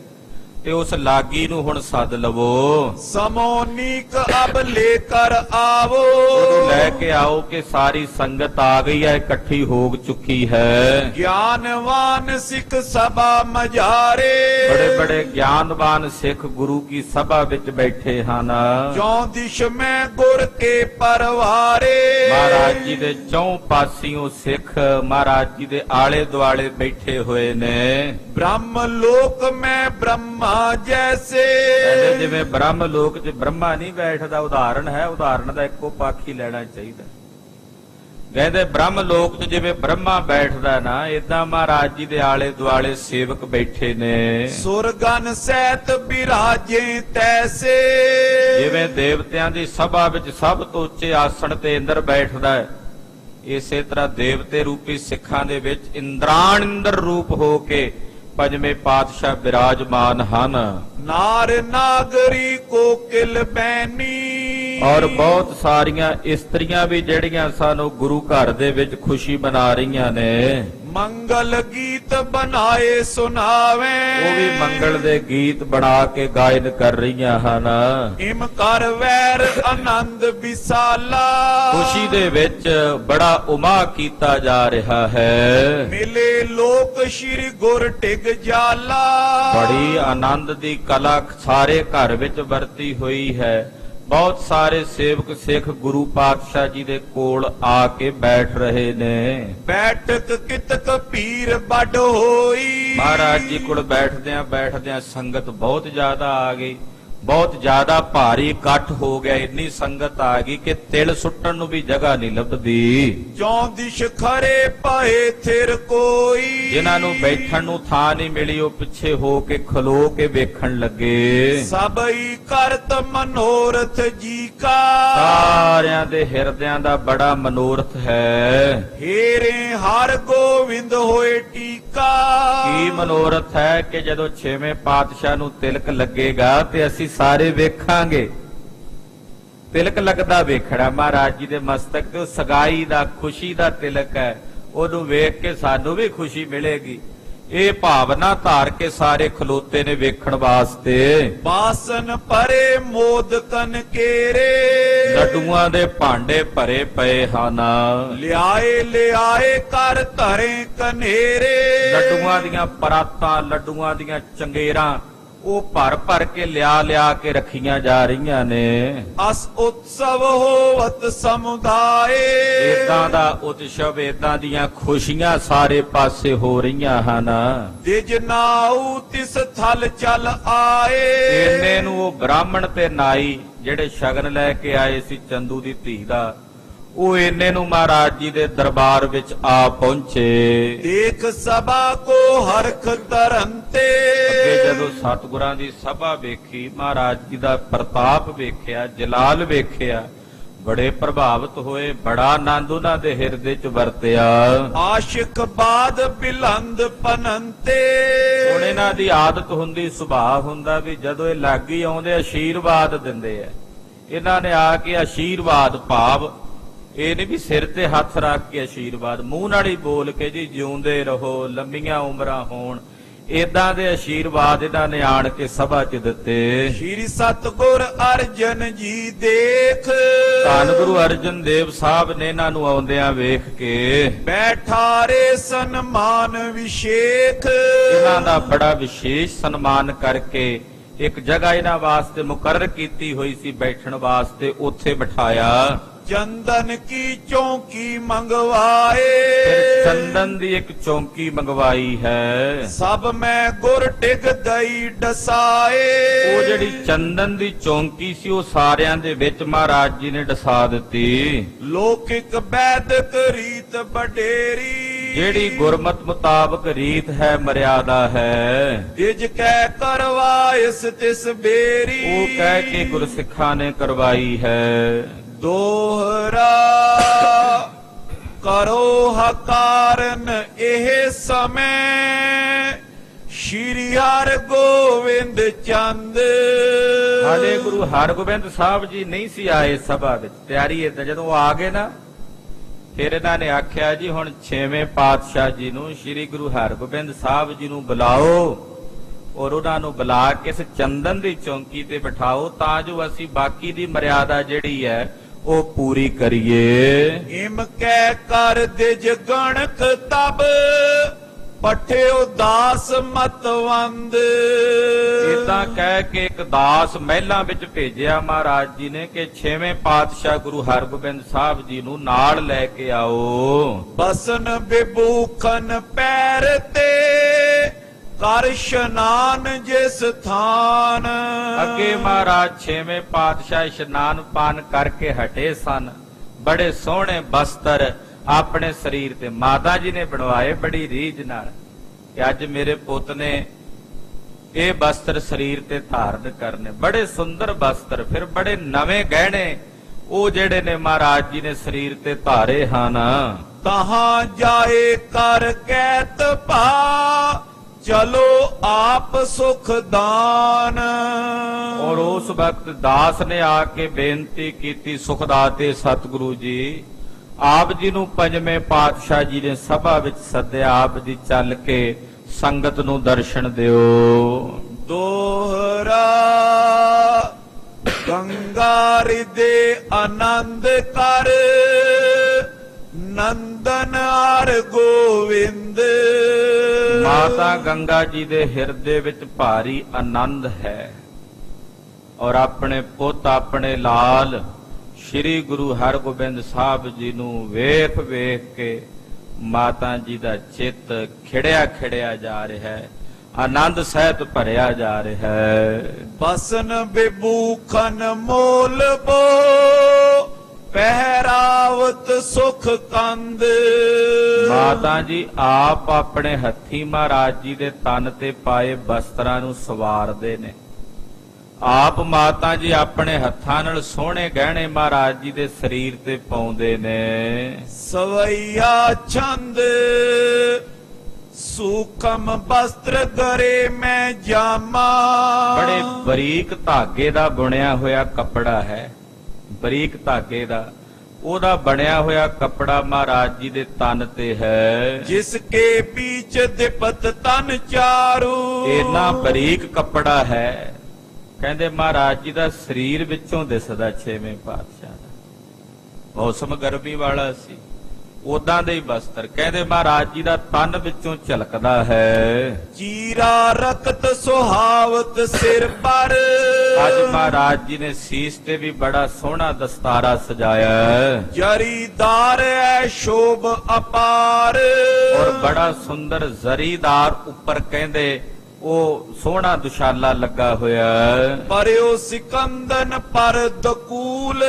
ਤੇ ਉਸ ਲਾਗੀ ਨੂੰ ਹੁਣ ਸੱਦ ਲਵੋ। ਸਮੋਨੀਕ ਅਬ ਲੈ ਕਰ ਆਵੋ। ਉਹਨੂੰ ਲੈ ਕੇ ਆਓ ਕਿ ਸਾਰੀ ਸੰਗਤ ਆ ਗਈ ਹੈ, ਇਕੱਠੀ ਹੋ ਚੁੱਕੀ ਹੈ। ਗਿਆਨਵਾਨ ਸਿੱਖ ਸਭਾ ਮਝਾਰੇ। ਬੜੇ ਬੜੇ ਗਿਆਨਵਾਨ ਸਿੱਖ ਗੁਰੂ ਕੀ ਸਭਾ ਵਿੱਚ ਬੈਠੇ ਹਨ। ਚੌ ਦਿਸ਼ ਮੈਂ ਗੁਰ ਕੇ ਪਰਵਾਰੇ। ਮਹਾਰਾਜ ਜੀ ਦੇ ਚੌਂ ਪਾਸਿਓਂ ਸਿੱਖ ਮਹਾਰਾਜ ਜੀ ਦੇ ਆਲੇ ਦੁਆਲੇ ਬੈਠੇ ਹੋਏ ਨੇ। ਬ੍ਰਹਮ ਲੋਕ ਮੈਂ ਬ੍ਰਹਮਾ ਜੈਸੇ। ਕਹਿੰਦੇ ਜਿਵੇਂ ਬ੍ਰਹਮ ਲੋਕ 'ਚ ਬ੍ਰਹਮਾ ਨਹੀਂ ਬੈਠਦਾ, ਉਦਾਹਰਣ ਹੈ, ਉਦਾਹਰਣ ਦਾ ਇੱਕੋ ਪੱਖ ਹੀ ਲੈਣਾ ਚਾਹੀਦਾ। ਕਹਿੰਦੇ ਬ੍ਰਹਮ ਲੋਕ 'ਚ ਜਿਵੇਂ ਬ੍ਰਹਮਾ ਬੈਠਦਾ ਨਾ, ਏਦਾਂ ਮਹਾਰਾਜ ਜੀ ਦੇ ਆਲੇ ਦੁਆਲੇ ਸੇਵਕ ਬੈਠੇ ਨੇ। ਸੁਰਗਨ ਸਹਿਤ ਬਿਰਾਜੇ ਤੈਸੇ। ਜਿਵੇਂ ਦੇਵਤਿਆਂ ਦੀ ਸਭਾ ਵਿੱਚ ਸਭ ਤੋਂ ਉੱਚੇ ਆਸਣ ਤੇ ਇੰਦਰ ਬੈਠਦਾ ਹੈ, ਇਸੇ ਤਰ੍ਹਾਂ ਦੇਵਤੇ ਰੂਪੀ ਸਿੱਖਾਂ ਦੇ ਵਿੱਚ ਇੰਦਰਾਣ ਇੰਦਰ ਰੂਪ ਹੋ ਕੇ ਪੰਜਵੇਂ ਪਾਤਸ਼ਾਹ ਬਿਰਾਜਮਾਨ ਹਨ। ਨਾਰ ਨਾਗਰੀ ਕੋਕਿਲ ਬੈਨੀ। ਔਰ ਬਹੁਤ ਸਾਰੀਆਂ ਇਸਤਰੀਆਂ ਵੀ ਜਿਹੜੀਆਂ ਸਾਨੂੰ ਗੁਰੂ ਘਰ ਦੇ ਵਿੱਚ ਖੁਸ਼ੀ ਮਨਾ ਰਹੀਆਂ ਨੇ। ਮੰਗਲ ਗੀਤ ਬਣਾਏ ਸੁਨਾਵੇ। ਉਹ ਵੀ ਮੰਗਲ ਦੇ ਗੀਤ ਬਣਾ ਕੇ ਗਾਇਨ ਕਰ ਰਹੀਆਂ ਹਨ। ਇਮ ਕਰ ਵੈਰ ਆਨੰਦ ਵਿਸਾਲਾ। ਖੁਸ਼ੀ ਦੇ ਵਿੱਚ ਬੜਾ ਉਮਾ ਕੀਤਾ ਜਾ ਰਿਹਾ ਹੈ। ਮਿਲੇ ਲੋਕ ਸ਼੍ਰੀ ਗੁਰ ਟਿਕ ਜਾਲਾ। ਬੜੀ ਆਨੰਦ ਦੀ ਕਲਾ ਸਾਰੇ ਘਰ ਵਿੱਚ ਵਰਤੀ ਹੋਈ ਹੈ। ਬਹੁਤ ਸਾਰੇ ਸੇਵਕ ਸਿੱਖ ਗੁਰੂ ਪਾਤਸ਼ਾਹ ਜੀ ਦੇ ਕੋਲ ਆ ਕੇ ਬੈਠ ਰਹੇ ਨੇ। ਬੈਠਕ ਕਿਤਕ ਪੀਰ ਵੱਡ ਹੋਈ। ਮਹਾਰਾਜ ਜੀ ਕੋਲ ਬੈਠਦਿਆਂ ਬੈਠਦਿਆਂ ਸੰਗਤ ਬਹੁਤ ਜ਼ਿਆਦਾ ਆ ਗਈ। ਬਹੁਤ ਜ਼ਿਆਦਾ ਭਾਰੀ ਇਕੱਠ ਹੋ ਗਿਆ, ਇੰਨੀ ਸੰਗਤ ਆ ਗਈ ਕਿ ਤਿਲ ਸੁੱਟਣ ਨੂੰ ਵੀ ਜਗ੍ਹਾ ਨਹੀਂ ਲੱਭਦੀ। ਚੌਂ ਦਿਸ਼ ਖਰੇ ਪਏ ਥਿਰ ਕੋਈ, ਜਿਨ੍ਹਾਂ ਨੂੰ ਬੈਠਣ ਨੂੰ ਥਾਂ ਨਹੀਂ ਮਿਲੀ ਉਹ ਪਿੱਛੇ ਹੋ ਕੇ ਖਲੋ ਕੇ ਵੇਖਣ ਲੱਗੇ। ਸਭਈ ਕਰਤ ਮਨੋਰਥ ਜੀ ਕਾ, ਸਾਰਿਆਂ ਦੇ ਹਿਰਦਿਆਂ ਦਾ ਬੜਾ ਮਨੋਰਥ ਹੈ। ਹੇਰੇ ਹਰ ਗੋਵਿੰਦ ਹੋਏ ਟੀਕਾ। ਕੀ ਮਨੋਰਥ ਹੈ ਕਿ ਜਦੋਂ 6ਵੇਂ ਪਾਤਸ਼ਾਹ ਨੂੰ ਤਿਲਕ ਲੱਗੇਗਾ ਤੇ ਅਸੀਂ ਸਾਰੇ ਵੇਖਾਂਗੇ। ਤਿਲਕ ਲੱਗਦਾ ਵੇਖਣਾ ਮਹਾਰਾਜ ਜੀ ਦੇ ਮਸਤਕ ਤੇ, ਉਹ ਸਗਾਈ ਦਾ ਖੁਸ਼ੀ ਦਾ ਤਿਲਕ ਹੈ, ਉਹਨੂੰ ਵੇਖ ਕੇ ਸਾਨੂੰ ਵੀ ਖੁਸ਼ੀ ਮਿਲੇਗੀ। ਇਹ ਭਾਵਨਾ ਧਾਰ ਕੇ ਸਾਰੇ ਖਲੋਤੇ ਨੇ ਵੇਖਣ ਵਾਸਤੇ। ਬਾਸਨ ਭਰੇ ਮੋਦਕਨ ਕੇਰੇ, ਲੱਡੂਆਂ ਦੇ ਭਾਂਡੇ ਭਰੇ ਪਏ ਹਨ। ਲਿਆਏ ਕਰ ਧਰੇ ਕਨੇਰੇ, ਲੱਡੂਆਂ ਦੀਆਂ ਪਰਾਤਾਂ, ਲੱਡੂਆਂ ਦੀਆਂ ਚੰਗੇਰਾਂ ਉਹ ਭਰ ਭਰ ਕੇ ਲਿਆ ਕੇ ਰੱਖੀਆਂ ਜਾ ਰਹੀਆਂ ਨੇ। ਅਸ ਉਤਸਵ ਹੋਵਤ ਸਮੁਦਾਏ, ਏਦਾਂ ਦਾ ਉਤਸਵ, ਏਦਾਂ ਦੀਆਂ ਖੁਸ਼ੀਆਂ ਸਾਰੇ ਪਾਸੇ ਹੋ ਰਹੀਆਂ ਹਨ। ਦਿਜ ਨਾਉ ਤਿਸ ਥਲ ਚਲ ਆਏ, ਇੰਨੇ ਨੂੰ ਉਹ ਬ੍ਰਾਹਮਣ ਤੇ ਨਾਈ ਜਿਹੜੇ ਸ਼ਗਨ ਲੈ ਕੇ ਆਏ ਸੀ ਚੰਦੂ ਦੀ ਧੀ ਦਾ, ਉਹ ਇੰਨੇ ਨੂੰ ਮਹਾਰਾਜ ਜੀ ਦੇ ਦਰਬਾਰ ਵਿੱਚ ਆ ਪਹੁੰਚੇ। ਦੇਖ ਸਭਾ ਕੋ ਹਰਖ ਤਰੰਤੇ, ਅੱਗੇ ਜਦੋਂ ਸਤਿਗੁਰਾਂ ਦੀ ਸਭਾ ਵੇਖੀ, ਮਹਾਰਾਜ ਜੀ ਦਾ ਪ੍ਰਤਾਪ ਵੇਖਿਆ, ਜਲਾਲ ਵੇਖਿਆ, ਬੜੇ ਪ੍ਰਭਾਵਿਤ ਹੋਏ, ਬੜਾ ਆਨੰਦ ਉਹਨਾਂ ਦੇ ਹਿਰਦੇ 'ਚ ਵਰਤਿਆ। ਆਸ਼ਿਕ ਬਾਦ ਬਿਲੰਦ ਪਨੰਤੇ, ਹੁਣ ਇਹਨਾਂ ਦੀ ਆਦਤ ਹੁੰਦੀ, ਸੁਭਾਅ ਹੁੰਦਾ ਵੀ ਜਦੋਂ ਇਹ ਲਾਗੀ ਆਉਂਦੇ ਆਸ਼ੀਰਵਾਦ ਦਿੰਦੇ ਆ। ਇਹਨਾਂ ਨੇ ਆ ਕੇ ਆਸ਼ੀਰਵਾਦ ਭਾਵ ਇਹ ਨਹੀਂ ਵੀ ਸਿਰ ਤੇ ਹੱਥ ਰੱਖ ਕੇ ਆਸ਼ੀਰਵਾਦ, ਮੂੰਹ ਨਾਲ ਹੀ ਬੋਲ ਕੇ ਜੀ ਜਿਉਂਦੇ ਰਹੋ, ਲੰਮੀਆਂ ਉਮਰਾਂ ਹੋਣ, ਏਦਾਂ ਦੇ ਆਸ਼ੀਰਵਾਦ ਇਹਨਾਂ ਨੇ ਆਣ ਕੇ ਸਭਾ 'ਚ ਦਿੱਤੇ। ਸ਼੍ਰੀ ਸਤਿਗੁਰ ਅਰਜਨ ਜੀ ਦੇਖ, ਧੰਨ ਗੁਰੂ ਅਰਜਨ ਦੇਵ ਸਾਹਿਬ ਨੇ ਇਹਨਾਂ ਨੂੰ ਆਉਂਦਿਆਂ ਵੇਖ ਕੇ ਬੈਠਾਰੇ ਸਨਮਾਨ ਵਿਸ਼ੇਖ, ਇਹਨਾਂ ਦਾ ਬੜਾ ਵਿਸ਼ੇਸ਼ ਸਨਮਾਨ ਕਰਕੇ ਇੱਕ ਜਗ੍ਹਾ ਇਹਨਾਂ ਵਾਸਤੇ ਮੁਕਰਰ ਕੀਤੀ ਹੋਈ ਸੀ ਬੈਠਣ ਵਾਸਤੇ, ਉੱਥੇ ਬਿਠਾਇਆ। ਚੰਦਨ ਕੀ ਚੌਂਕੀ ਮੰਗਵਾਏ, ਫਿਰ ਚੰਦਨ ਦੀ ਇੱਕ ਚੌਂਕੀ ਮੰਗਵਾਈ ਹੈ। ਸਭ ਮੈਂ ਗੁਰ ਟਿਕ ਦਈ ਡਸਾਏ, ਉਹ ਜਿਹੜੀ ਚੰਦਨ ਦੀ ਚੌਂਕੀ ਸੀ ਉਹ ਸਾਰਿਆਂ ਦੇ ਵਿੱਚ ਮਹਾਰਾਜ ਜੀ ਨੇ ਡਸਾ ਦਿੱਤੀ। ਲੋਕਿਕ ਵੈਦਿਕ ਰੀਤ ਬਡੇਰੀ, ਜਿਹੜੀ ਗੁਰਮਤ ਮੁਤਾਬਕ ਰੀਤ ਹੈ, ਮਰਿਆਦਾ ਹੈ, ਦਿਜ ਕਹਿ ਕਰਵਾ ਇਸ ਤਿਸ ਬੇਰੀ, ਉਹ ਕਹਿ ਕੇ ਗੁਰਸਿੱਖਾਂ ਨੇ ਕਰਵਾਈ ਹੈ। ਦੋਹਰਾ ਕਰੋ ਹਕਾਰਨ ਇਹ ਸਮੇਂ, ਸ਼੍ਰੀ ਹਰਿ ਗੋਬਿੰਦ ਚੰਦ। ਹਾਲੇ ਗੁਰੂ ਹਰਗੋਬਿੰਦ ਸਾਹਿਬ ਜੀ ਨਹੀਂ ਸੀ ਆਏ ਸਭਾ ਵਿੱਚ, ਤਿਆਰੀ ਏਦਾਂ ਜਦੋਂ ਆ ਗਏ ਨਾ, ਫਿਰ ਇਹਨਾਂ ਨੇ ਆਖਿਆ ਜੀ ਹੁਣ 6ਵੇਂ ਪਾਤਸ਼ਾਹ ਜੀ ਨੂੰ, ਸ਼੍ਰੀ ਗੁਰੂ ਹਰਗੋਬਿੰਦ ਸਾਹਿਬ ਜੀ ਨੂੰ ਬੁਲਾਓ ਔਰ ਉਹਨਾਂ ਨੂੰ ਬੁਲਾ ਕੇ ਇਸ ਚੰਦਨ ਦੀ ਚੌਂਕੀ ਤੇ ਬਿਠਾਓ, ਤਾਂ ਜੋ ਅਸੀਂ ਬਾਕੀ ਦੀ ਮਰਿਆਦਾ ਜਿਹੜੀ ਹੈ ਉਹ ਪੂਰੀ ਕਰੀਏ। ਇਮ ਕਹਿ ਕਰ ਦਿਜ ਗਣਕ ਤਬ, ਪਠਿਓ ਦਾਸ ਮਤਵੰਦ। ਇਦਾਂ ਕਹਿ ਕੇ ਇੱਕ ਦਾਸ ਮਹਿਲਾਂ ਵਿੱਚ ਭੇਜਿਆ ਮਹਾਰਾਜ ਜੀ ਨੇ ਕਿ 6ਵੇਂ ਪਾਤਸ਼ਾਹ ਗੁਰੂ ਹਰਗੋਬਿੰਦ ਸਾਹਿਬ ਜੀ ਨੂੰ ਨਾਲ ਲੈ ਕੇ ਆਓ। ਬਸਨ ਬਿਭੂਖਨ ਪੈਰ ਤੇ, ਕਰ ਇਸ਼ਨਾਨ ਜਿਸ ਥਾਨ। ਅੱਗੇ ਮਹਾਰਾਜ 6ਵੇਂ ਪਾਤਸ਼ਾਹ ਇਸ਼ਨਾਨ ਪਾਨ ਕਰਕੇ ਹਟੇ ਸਨ। ਬੜੇ ਸੋਹਣੇ ਬਸਤਰ ਆਪਣੇ ਸਰੀਰ ਤੇ ਮਾਤਾ ਜੀ ਨੇ ਬਣਵਾਏ ਬੜੀ ਰੀਝ ਨਾਲ ਕਿ ਅੱਜ ਮੇਰੇ ਪੁੱਤ ਨੇ ਇਹ ਬਸਤਰ ਸਰੀਰ ਤੇ ਧਾਰਨ ਕਰਨੇ, ਬੜੇ ਸੁੰਦਰ ਬਸਤਰ, ਫਿਰ ਬੜੇ ਨਵੇਂ ਗਹਿਣੇ ਉਹ ਜਿਹੜੇ ਨੇ ਮਹਾਰਾਜ ਜੀ ਨੇ ਸਰੀਰ ਤੇ ਧਾਰੇ ਹਨ। ਤਹਾਂ ਜਾਏ ਕਰ ਕੈਤ ਭਾ, ਚਲੋ ਆਪ ਸੁਖ ਦਾਨ। ਔਰ ਉਸ ਵਕਤ ਦਾਸ ਨੇ ਆ ਕੇ ਬੇਨਤੀ ਕੀਤੀ, ਸੁਖਦਾਤੇ ਸਤਿਗੁਰੂ ਜੀ, ਆਪ ਜੀ ਨੂੰ 5ਵੇਂ ਪਾਤਸ਼ਾਹ ਜੀ ਨੇ ਸਭਾ ਵਿੱਚ ਸੱਦਿਆ, ਆਪ ਜੀ ਚੱਲ ਕੇ ਸੰਗਤ ਨੂੰ ਦਰਸ਼ਨ ਦਿਓ। ਦੋਹਰਾ ਗੰਗਾ ਰਿਦੇ ਆਨੰਦ ਕਰ, ਨੰਦਨ ਹਰਿ ਗੋਵਿੰਦ। ਮਾਤਾ ਗੰਗਾ ਜੀ ਦੇ ਹਿਰਦੇ ਵਿੱਚ ਭਾਰੀ ਆਨੰਦ ਹੈ ਔਰ ਆਪਣੇ ਪੁੱਤ, ਆਪਣੇ ਲਾਲ ਸ਼੍ਰੀ ਗੁਰੂ ਹਰਗੋਬਿੰਦ ਸਾਹਿਬ ਜੀ ਨੂੰ ਵੇਖ ਵੇਖ ਕੇ ਮਾਤਾ ਜੀ ਦਾ ਚਿੱਤ ਖਿੜਿਆ ਖਿੜਿਆ ਜਾ ਰਿਹਾ ਹੈ। ਆਨੰਦ ਸਹਿਤ ਭਰਿਆ ਜਾ ਰਿਹਾ ਹੈ। ਬਸਨ ਬਿਭੂਖਨ ਮੋਲ ਬੋ ਪਹਿਰਾਵਤ ਸੁਖ ਕੰਦ। ਮਾਤਾ ਜੀ ਆਪ ਆਪਣੇ ਹੱਥੀ ਮਹਾਰਾਜ ਜੀ ਦੇ ਤਨ ਤੇ ਪਾਏ ਬਸਤਰਾਂ ਨੂੰ ਸਵਾਰਦੇ ਨੇ। ਆਪ ਮਾਤਾ ਜੀ ਆਪਣੇ ਹੱਥਾਂ ਨਾਲ ਸੋਹਣੇ ਗਹਿਣੇ ਮਹਾਰਾਜ ਜੀ ਦੇ ਸਰੀਰ ਤੇ ਪਾਉਂਦੇ ਨੇ। ਸਵਈਆ ਛੰਦ ਸੂਖਮ ਬਸਤਰ ਗਰੇ ਮੈਂ ਜਾਮਾ। ਬੜੇ ਬਰੀਕ ਧਾਗੇ ਦਾ ਬੁਣਿਆ ਹੋਇਆ ਕੱਪੜਾ ਹੈ, ਬਰੀਕ ਧਾਗੇ ਦਾ ਉਹਦਾ ਬਣਿਆ ਹੋਇਆ ਕੱਪੜਾ ਮਹਾਰਾਜ ਜੀ ਦੇ ਤਨ ਤੇ ਹੈ। ਜਿਸ ਕੇ ਪੀਛ ਦਿਪਤ ਤਨ ਚਾਰੂ। ਇੰਨਾ ਬਰੀਕ ਕੱਪੜਾ ਹੈ, ਕਹਿੰਦੇ ਮਹਾਰਾਜ ਜੀ ਦਾ ਸਰੀਰ ਵਿੱਚੋਂ ਦਿਸਦਾ ਛੇਵੇਂ ਪਾਤਸ਼ਾਹ ਦਾ। ਮੌਸਮ ਗਰਮੀ ਵਾਲਾ ਸੀ, ਉਦਾਂ ਦੇ ਹੀ ਬਸਤਰ ਕਹਿੰਦੇ ਮਹਾਰਾਜ ਜੀ ਦਾ ਤਨ ਵਿੱਚੋਂ ਝਲਕਦਾ ਹੈ। ਚੀਰਾ ਰਕਤ ਸੁਹਾਵਤ ਸਿਰ ਪਰ। ਅੱਜ ਮਹਾਰਾਜ ਜੀ ਨੇ ਸੀਸ ਤੇ ਵੀ ਬੜਾ ਸੋਹਣਾ ਦਸਤਾਰਾ ਸਜਾਇਆ ਹੈ। ਜਰੀਦਾਰ ਐ ਸ਼ੋਭ ਅਪਾਰ। ਔਰ ਬੜਾ ਸੁੰਦਰ ਜ਼ਰੀਦਾਰ ਉੱਪਰ ਕਹਿੰਦੇ ਉਹ ਸੋਹਣਾ ਦੁਸ਼ਾਲਾ ਲੱਗਾ ਹੋਇਆ ਹੈ। ਪਰਿਓ ਸਿਕੰਦਨ ਪਰ ਦਕੂਲ।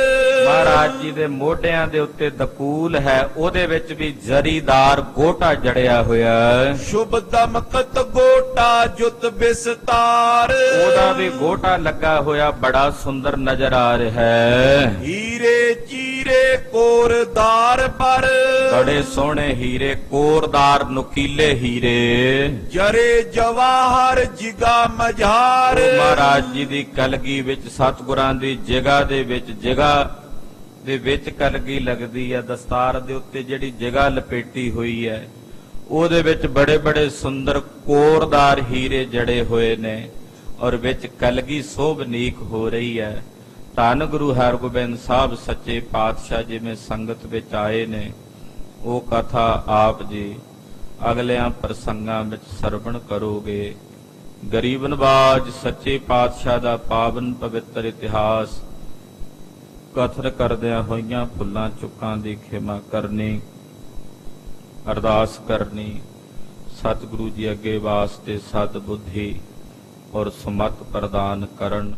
ਮਹਾਰਾਜ ਜੀ ਦੇ ਮੋਢਿਆਂ ਦੇ ਉੱਤੇ ਦਕੂਲ ਹੈ, ਉਹਦੇ ਵਿੱਚ ਵੀ ਜ਼ਰੀਦਾਰ ਗੋਟਾ ਜੜਿਆ ਹੋਇਆ ਹੈ। ਸ਼ੁਭ ਦਮਕਤ ਗੋਟਾ ਜੁਤ ਬਿਸਤਾਰ। ਉਹਦਾ ਵੀ ਗੋਟਾ ਲੱਗਾ ਹੋਇਆ ਬੜਾ ਸੁੰਦਰ ਨਜ਼ਰ ਆ ਰਿਹਾ ਹੈ। ਹੀਰੇ ਚੀਰੇ ਕੋਰਦਾਰ ਪਰ। ਬੜੇ ਸੋਹਣੇ ਹੀਰੇ, ਕੋਰਦਾਰ ਨੁਕੀਲੇ ਹੀਰੇ। ਜਰੇ ਜਵਾਹਰ ਜਿਗਾ ਮਝਾਰ। ਮਹਾਰਾਜ ਜੀ ਦੀ ਕਲਗੀ ਵਿੱਚ ਸਤਿਗੁਰਾਂ ਦੀ ਜਗ੍ਹਾ ਦੇ ਵਿੱਚ ਕਲਗੀ ਲੱਗਦੀ ਹੈ। ਦਸਤਾਰ ਦੇ ਉੱਤੇ ਜਿਹੜੀ ਜਗ੍ਹਾ ਲਪੇਟੀ ਹੋਈ ਹੈ ਉਹਦੇ ਵਿੱਚ ਬੜੇ ਬੜੇ ਸੁੰਦਰ ਕੋਰਦਾਰ ਹੀਰੇ ਜੜੇ ਹੋਏ ਨੇ ਔਰ ਵਿੱਚ ਕਲਗੀ ਸੋਭਨੀਕ ਹੋ ਰਹੀ ਹੈ। ਧੰਨ ਗੁਰੂ ਹਰਗੋਬਿੰਦ ਸਾਹਿਬ ਸੱਚੇ ਪਾਤਸ਼ਾਹ ਜਿਵੇਂ ਸੰਗਤ ਵਿੱਚ ਆਏ ਨੇ ਉਹ ਕਥਾ ਆਪ ਜੀ ਅਗਲਿਆਂ ਪ੍ਰਸੰਗਾਂ ਵਿੱਚ ਸਰਵਣ ਕਰੋਗੇ। ਗਰੀਬ ਨਵਾਜ ਸੱਚੇ ਪਾਤਸ਼ਾਹ ਦਾ ਪਾਵਨ ਪਵਿੱਤਰ ਇਤਿਹਾਸ ਕਥਨ ਕਰਦਿਆਂ ਹੋਈਆਂ ਭੁੱਲਾਂ ਚੁੱਕਾਂ ਦੀ ਖਿਮਾ ਕਰਨੀ, ਅਰਦਾਸ ਕਰਨੀ। ਸਤਿਗੁਰੂ ਜੀ ਅੱਗੇ ਵਾਸਤੇ ਸਦ ਬੁੱਧੀ ਔਰ ਸਮਤ ਪ੍ਰਦਾਨ ਕਰਨ।